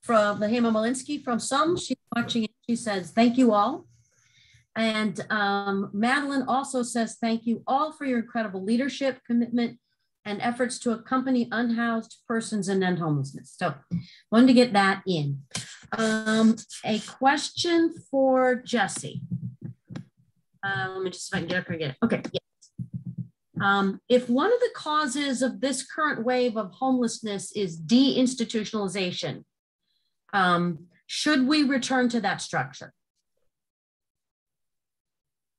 S8: Malinsky from Some. She's watching it. She says, thank you all. And Madeline also says, thank you all for your incredible leadership, commitment, and efforts to accompany unhoused persons and end homelessness. So wanted to get that in. A question for Jesse. Let me just see if I can get up here again. Okay, yes. If one of the causes of this current wave of homelessness is deinstitutionalization, should we return to that structure?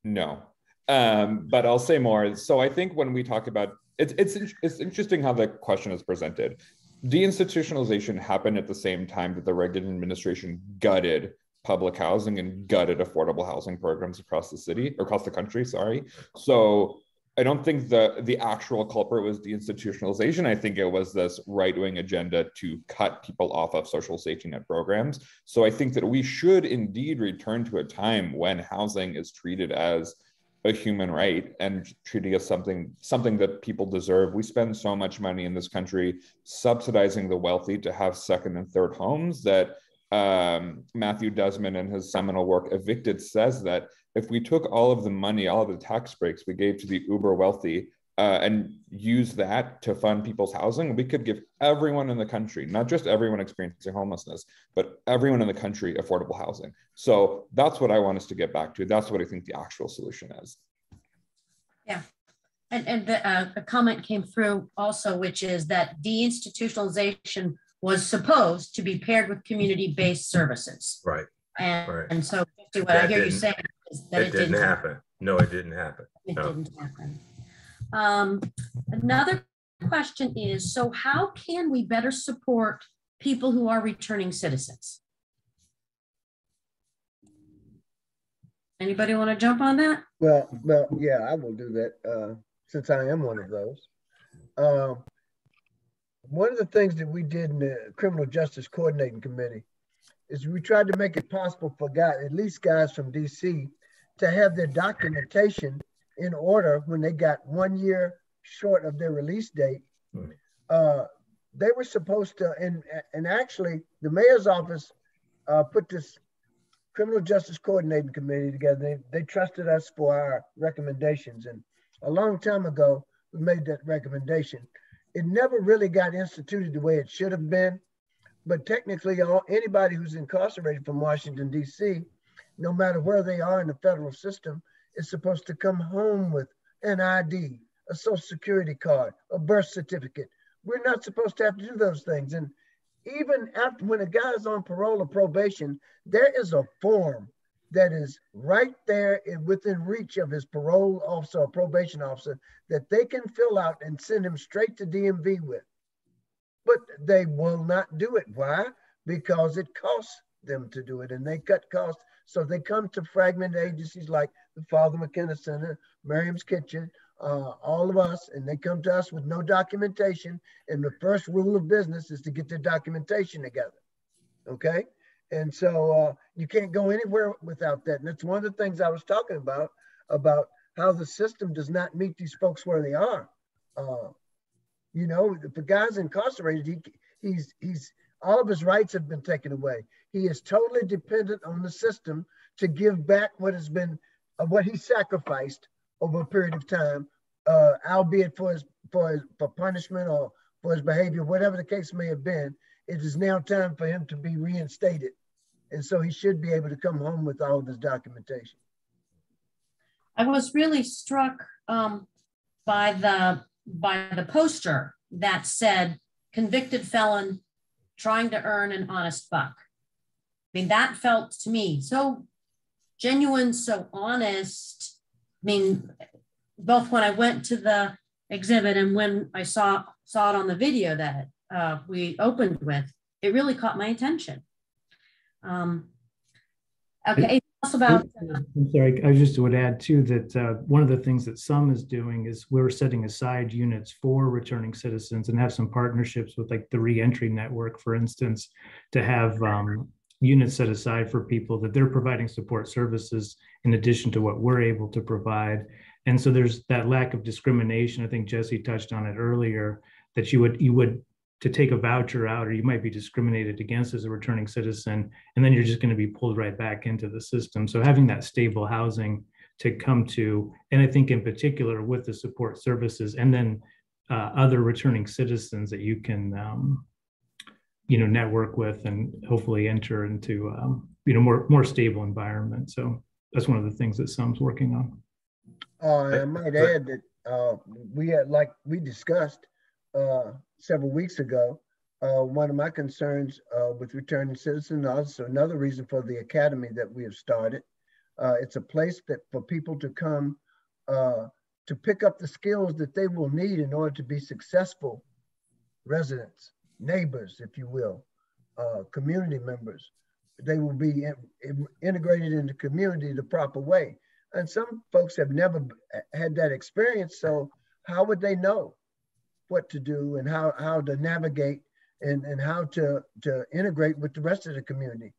S7: No, but I'll say more. So I think when we talk about, it's interesting how the question is presented. Deinstitutionalization happened at the same time that the Reagan administration gutted public housing and gutted affordable housing programs across the country, sorry. So I don't think the actual culprit was deinstitutionalization. I think it was this right-wing agenda to cut people off of social safety net programs. So I think that we should indeed return to a time when housing is treated as a human right and treating it as something that people deserve. We spend so much money in this country subsidizing the wealthy to have second and third homes that Matthew Desmond in his seminal work Evicted says that if we took all of the money, all of the tax breaks we gave to the uber wealthy and use that to fund people's housing, we could give everyone in the country, not just everyone experiencing homelessness, but everyone in the country affordable housing. So that's what I want us to get back to. That's what I think the actual solution is.
S8: Yeah. And a comment came through also, which is that deinstitutionalization was supposed to be paired with community-based services.
S3: Right.
S8: And so what I hear you saying is that it didn't happen.
S3: No, it didn't happen.
S8: It didn't happen. Another question is, so how can we better support people who are returning citizens? Anybody want to jump on that?
S5: Well, yeah, I will do that since I am one of those. One of the things that we did in the Criminal Justice Coordinating Committee is we tried to make it possible for at least guys from DC to have their documentation in order when they got 1 year short of their release date. They were supposed to, and actually the mayor's office put this Criminal Justice Coordinating Committee together. They trusted us for our recommendations. And a long time ago, we made that recommendation. It never really got instituted the way it should have been, but technically anybody who's incarcerated from Washington, DC, no matter where they are in the federal system, is supposed to come home with an ID, a social security card, a birth certificate. We're not supposed to have to do those things. And even after, when a guy is on parole or probation, there is a form that is right there within reach of his parole officer or probation officer that they can fill out and send him straight to DMV with. But they will not do it. Why? Because it costs them to do it, and they cut costs. So they come to fragmented agencies like the Father McKenna Center, Miriam's Kitchen, all of us, and they come to us with no documentation. And the first rule of business is to get their documentation together, okay? And so you can't go anywhere without that. And that's one of the things I was talking about how the system does not meet these folks where they are. You know, if a guy's incarcerated, he's all of his rights have been taken away. He is totally dependent on the system to give back what has been, what he sacrificed over a period of time, albeit for punishment or for his behavior, whatever the case may have been. It is now time for him to be reinstated. And so he should be able to come home with all of his documentation.
S8: I was really struck by the poster that said, convicted felon trying to earn an honest buck. I mean, that felt to me so genuine, so honest. I mean, both when I went to the exhibit and when I saw it on the video that we opened with, it really caught my attention. Okay, also about.
S6: I'm sorry, I just would add too that one of the things that SUM is doing is we're setting aside units for returning citizens and have some partnerships with like the Reentry Network, for instance, to have units set aside for people that they're providing support services in addition to what we're able to provide. And so there's that lack of discrimination. I think Jesse touched on it earlier, that you would to take a voucher out, or you might be discriminated against as a returning citizen, and then you're just going to be pulled right back into the system. So having that stable housing to come to, and I think in particular with the support services, and then other returning citizens that you can, network with and hopefully enter into, more stable environment. So that's one of the things that SUM's working on.
S5: I might add that we had, like we discussed several weeks ago, one of my concerns with returning citizens, also another reason for the academy that we have started. It's a place that for people to come to pick up the skills that they will need in order to be successful residents, neighbors, if you will, community members. They will be integrated into community the proper way. And some folks have never had that experience, so how would they know what to do and how to navigate and how to integrate with the rest of the community?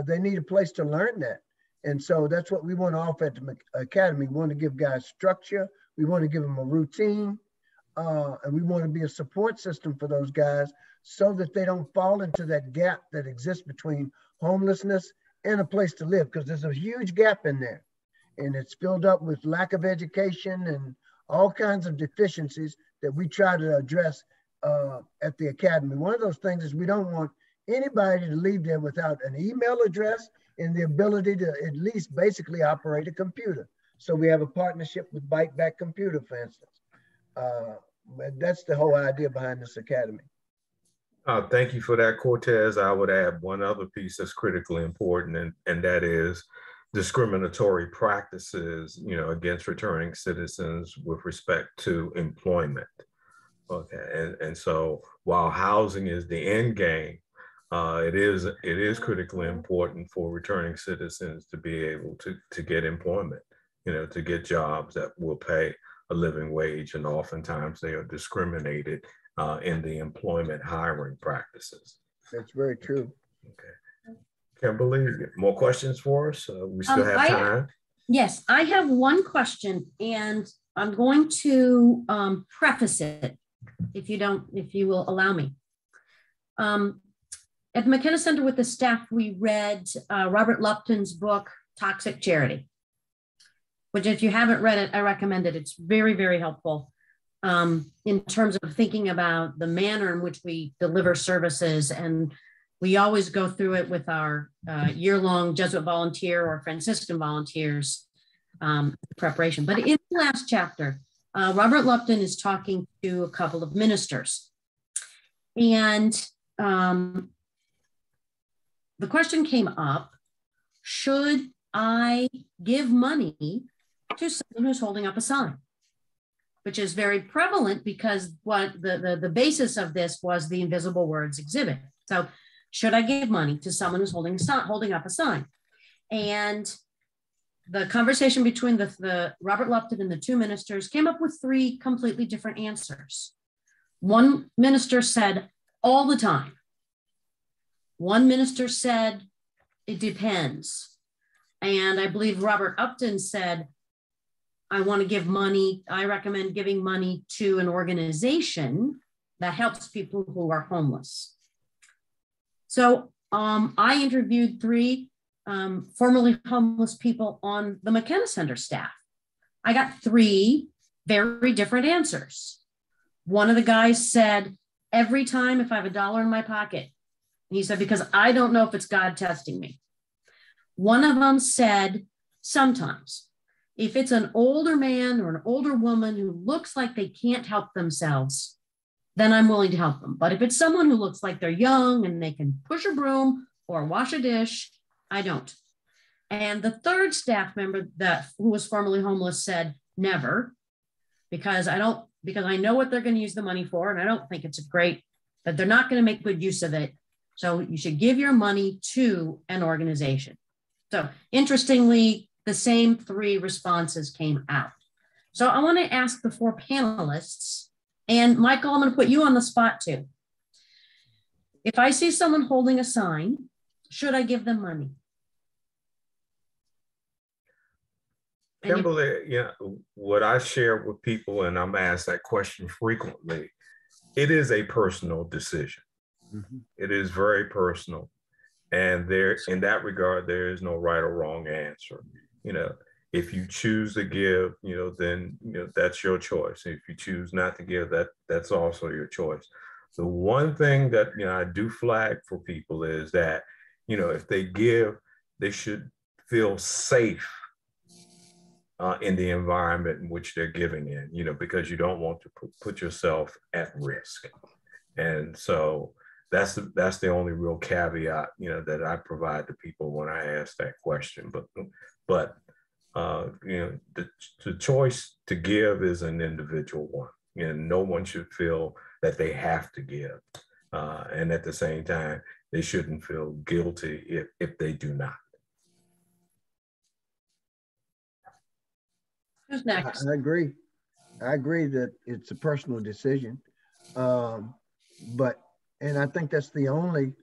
S5: They need a place to learn that. And so that's what we want to offer at the Academy. We want to give guys structure. We want to give them a routine. And we want to be a support system for those guys so that they don't fall into that gap that exists between homelessness and a place to live, because there's a huge gap in there. And it's filled up with lack of education and all kinds of deficiencies that we try to address at the Academy. One of those things is we don't want anybody to leave there without an email address and the ability to at least basically operate a computer. So we have a partnership with Bite Back Computer, for instance. That's the whole idea behind this Academy.
S3: Thank you for that, Cortez. I would add one other piece that's critically important, and that is discriminatory practices, against returning citizens with respect to employment. Okay, and so while housing is the end game, it is critically important for returning citizens to be able to get employment, to get jobs that will pay a living wage, and oftentimes they are discriminated in the employment hiring practices.
S5: That's very true.
S3: Okay. Kimberly, more questions for us? We still have time.
S8: Yes, I have one question, and I'm going to preface it, if you will allow me. At the McKenna Center with the staff, we read Robert Lupton's book, Toxic Charity, which if you haven't read it, I recommend it. It's very, very helpful in terms of thinking about the manner in which we deliver services. And we always go through it with our year-long Jesuit volunteer or Franciscan volunteers preparation. But in the last chapter, Robert Lupton is talking to a couple of ministers. And the question came up, should I give money to someone who's holding up a sign? Which is very prevalent because what the basis of this was the Invisible Words exhibit. So should I give money to someone who's holding up a sign? And the conversation between the Robert Lupton and the two ministers came up with three completely different answers. One minister said, all the time. One minister said, it depends. And I believe Robert Upton said, I want to give money. I recommend giving money to an organization that helps people who are homeless. So I interviewed three formerly homeless people on the McKenna Center staff. I got three very different answers. One of the guys said, every time if I have $1 in my pocket, and he said, because I don't know if it's God testing me. One of them said, sometimes. If it's an older man or an older woman who looks like they can't help themselves, then I'm willing to help them. But if it's someone who looks like they're young and they can push a broom or wash a dish, I don't. And the third staff member who was formerly homeless said, never, because I know what they're going to use the money for. And I don't think it's that they're not going to make good use of it. So you should give your money to an organization. So interestingly, the same three responses came out. So I want to ask the four panelists, and Michael, I'm going to put you on the spot too. If I see someone holding a sign, should I give them money?
S3: Kimberly, what I share with people, and I'm asked that question frequently, it is a personal decision. Mm-hmm. It is very personal. And in that regard, there is no right or wrong answer. If you choose to give, then, that's your choice. If you choose not to give, that's also your choice. The one thing that, I do flag for people is that, if they give, they should feel safe in the environment in which they're giving in, because you don't want to put yourself at risk. And so that's the only real caveat, that I provide to people when I ask that question. But the choice to give is an individual one, and no one should feel that they have to give. And at the same time, they shouldn't feel guilty if they do not.
S8: Who's next?
S5: I agree. I agree that it's a personal decision. And I think that's the only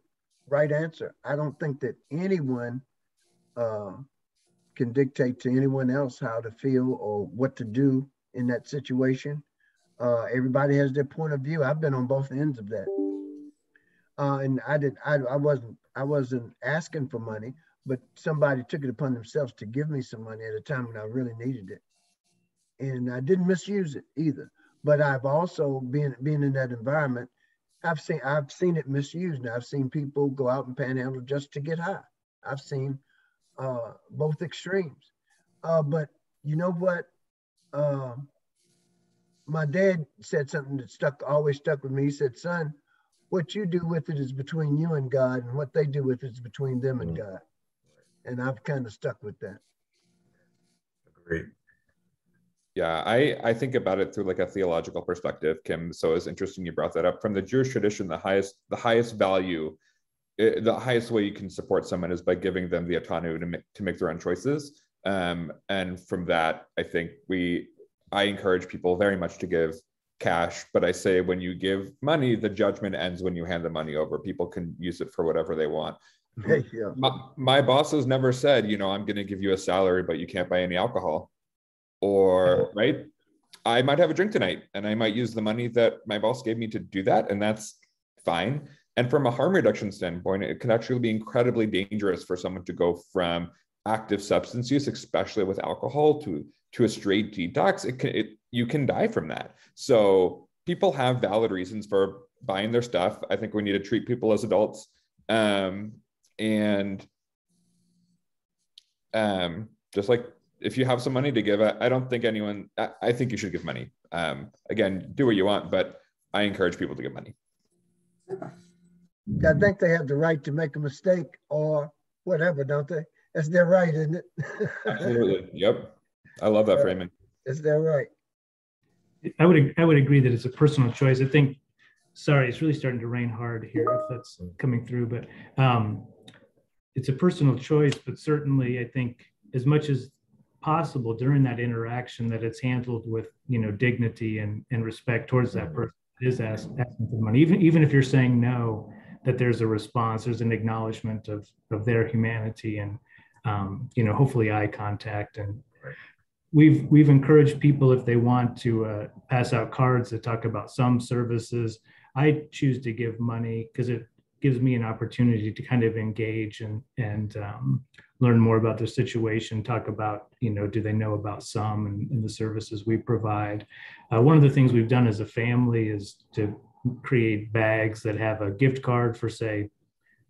S5: right answer. I don't think that anyone can dictate to anyone else how to feel or what to do in that situation. Everybody has their point of view. I've been on both ends of that. And I wasn't asking for money, but somebody took it upon themselves to give me some money at a time when I really needed it. And I didn't misuse it either. But I've also been in that environment, I've seen it misused. Now I've seen people go out and panhandle just to get high. I've seen both extremes. But you know what? My dad said something that always stuck with me. He said, son, what you do with it is between you and God, and what they do with it is between them and God. And I've kind of stuck with that.
S3: Great.
S7: Yeah, I think about it through like a theological perspective, Kim. So it's interesting you brought that up. From the Jewish tradition, the highest value, the highest way you can support someone is by giving them the autonomy to make their own choices. And from that, I think I encourage people very much to give cash, but I say when you give money, the judgment ends when you hand the money over. People can use it for whatever they want.
S5: Yeah.
S7: My boss has never said, I'm going to give you a salary, but you can't buy any alcohol. Or, right, I might have a drink tonight and I might use the money that my boss gave me to do that. And that's fine. And from a harm reduction standpoint, it can actually be incredibly dangerous for someone to go from active substance use, especially with alcohol, to a straight detox. You can die from that. So people have valid reasons for buying their stuff. I think we need to treat people as adults. Just like, if you have some money to give, I don't think I think you should give money. Again, do what you want, but I encourage people to give money.
S5: I think they have the right to make a mistake or whatever, don't they? That's their right, isn't it?
S7: Absolutely. Yep. I love that framing.
S5: It's their right.
S6: I would agree that it's a personal choice. I think, sorry, it's really starting to rain hard here if that's coming through, but it's a personal choice, but certainly I think as much as possible during that interaction that it's handled with dignity and respect towards that person that is asking for money, even if you're saying no, that there's a response, there's an acknowledgement of their humanity and hopefully eye contact. And we've encouraged people, if they want to pass out cards that talk about some services. I choose to give money because it gives me an opportunity to kind of engage and learn more about their situation, talk about, do they know about some and the services we provide. One of the things we've done as a family is to create bags that have a gift card for, say,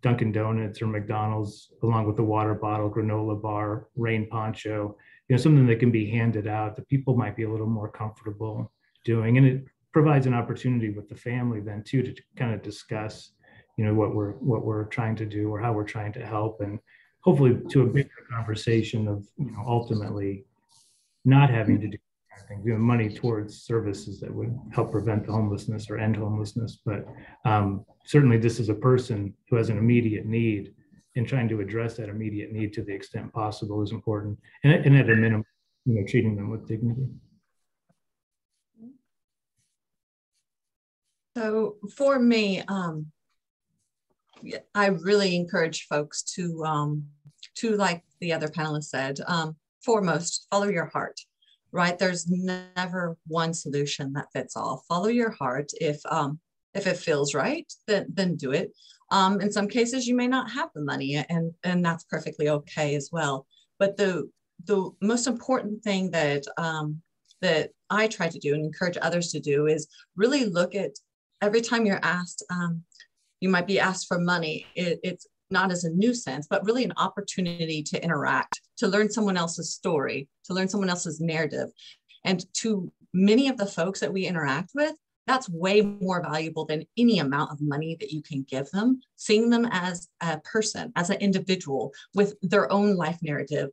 S6: Dunkin' Donuts or McDonald's, along with a water bottle, granola bar, rain poncho, something that can be handed out that people might be a little more comfortable doing. And it provides an opportunity with the family then too, to kind of discuss, what we're trying to do or how we're trying to help, and hopefully to a bigger conversation of, ultimately not having to do anything, money towards services that would help prevent the homelessness or end homelessness. But certainly this is a person who has an immediate need, and trying to address that immediate need to the extent possible is important. And at a minimum, treating them with dignity.
S4: So for me, I really encourage folks to like the other panelists said, foremost, follow your heart, right? There's never one solution that fits all. Follow your heart. If it feels right, then do it. In some cases, you may not have the money, and that's perfectly okay as well. But the most important thing that that I try to do and encourage others to do is really look at every time you're asked. You might be asked for money. It's not as a nuisance, but really an opportunity to interact, to learn someone else's story, to learn someone else's narrative. And to many of the folks that we interact with, that's way more valuable than any amount of money that you can give them. Seeing them as a person, as an individual with their own life narrative.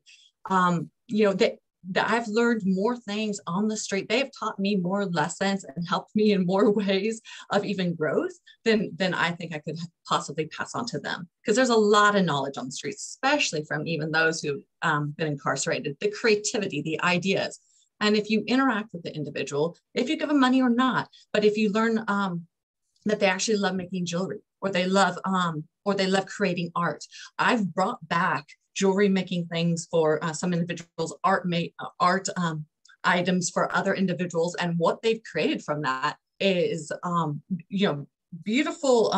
S4: That I've learned more things on the street. They have taught me more lessons and helped me in more ways of even growth than I think I could possibly pass on to them. Because there's a lot of knowledge on the streets, especially from even those who've been incarcerated, the creativity, the ideas. And if you interact with the individual, if you give them money or not, but if you learn that they actually love making jewelry, or they love or they love creating art. I've brought back jewelry making things for some individuals, art items for other individuals, and what they've created from that is beautiful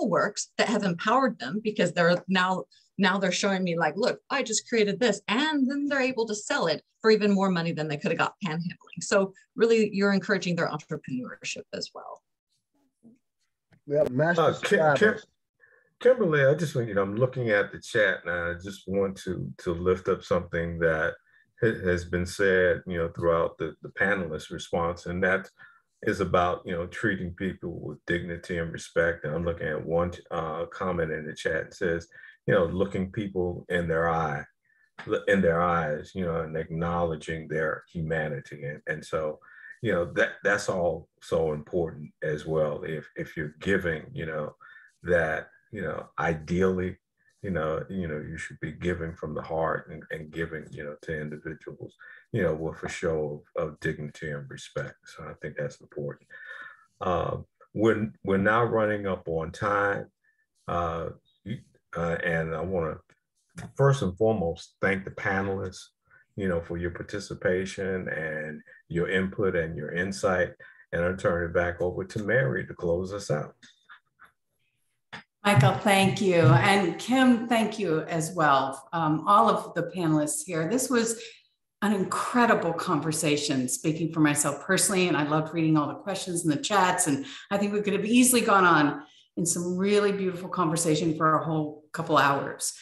S4: works that have empowered them, because they're now they're showing me like, look, I just created this, and then they're able to sell it for even more money than they could have got panhandling. So really, you're encouraging their entrepreneurship as well.
S5: Well, master
S3: Kimberly, I just want I'm looking at the chat now. I just want to lift up something that has been said, throughout the panelist response, and that is about, treating people with dignity and respect. And I'm looking at one comment in the chat. It says, looking people in their eyes, and acknowledging their humanity. And so, that's all so important as well. If you're giving, that, ideally, you should be giving from the heart and giving, to individuals, with a show of dignity and respect. So I think that's important. We're now running up on time. And I want to first and foremost thank the panelists, for your participation and your input and your insight. And I'll turn it back over to Mary to close us out.
S2: Michael, thank you. And Kim, thank you as well. All of the panelists here. This was an incredible conversation, speaking for myself personally, and I loved reading all the questions in the chats, and I think we could have easily gone on in some really beautiful conversation for a whole couple hours.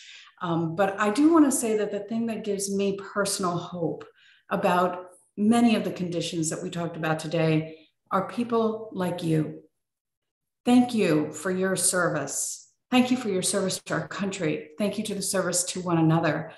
S2: But I do want to say that the thing that gives me personal hope about many of the conditions that we talked about today are people like you. Thank you for your service. Thank you for your service to our country. Thank you to the service to one another.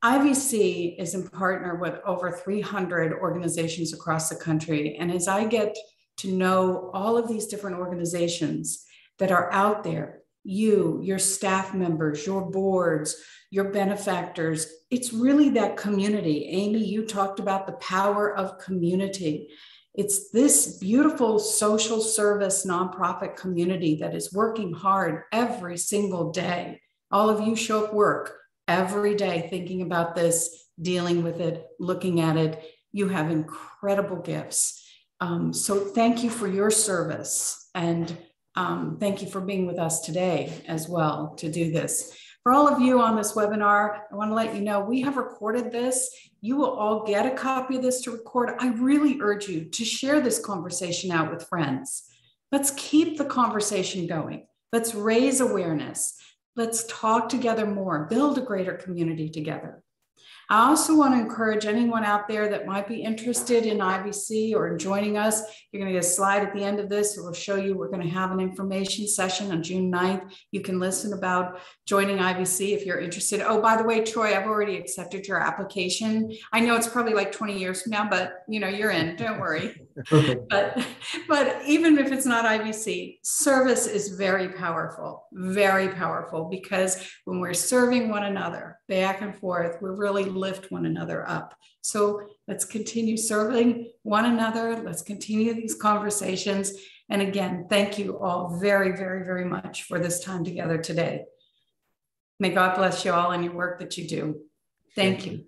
S2: IVC is in partner with over 300 organizations across the country. And as I get to know all of these different organizations that are out there, your staff members, your boards, your benefactors, it's really that community. Amy, you talked about the power of community. It's this beautiful social service nonprofit community that is working hard every single day. All of you show up work every day thinking about this, dealing with it, looking at it. You have incredible gifts. So thank you for your service, and thank you for being with us today as well to do this. For all of you on this webinar, I want to let you know we have recorded this. You will all get a copy of this to record. I really urge you to share this conversation out with friends. Let's keep the conversation going. Let's raise awareness. Let's talk together more, build a greater community together. I also want to encourage anyone out there that might be interested in IVC or in joining us. You're going to get a slide at the end of this. It will show you we're going to have an information session on June 9th. You can listen about joining IVC if you're interested. Oh, by the way, Troy, I've already accepted your application. I know it's probably like 20 years from now, but you're in, don't worry. But even if it's not IVC, service is very powerful, because when we're serving one another back and forth, we really lift one another up. So let's continue serving one another. Let's continue these conversations. And again, thank you all very, very, very much for this time together today. May God bless you all in your work that you do. Thank you.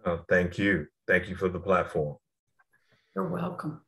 S3: Oh, thank you. Thank you for the platform.
S2: You're welcome.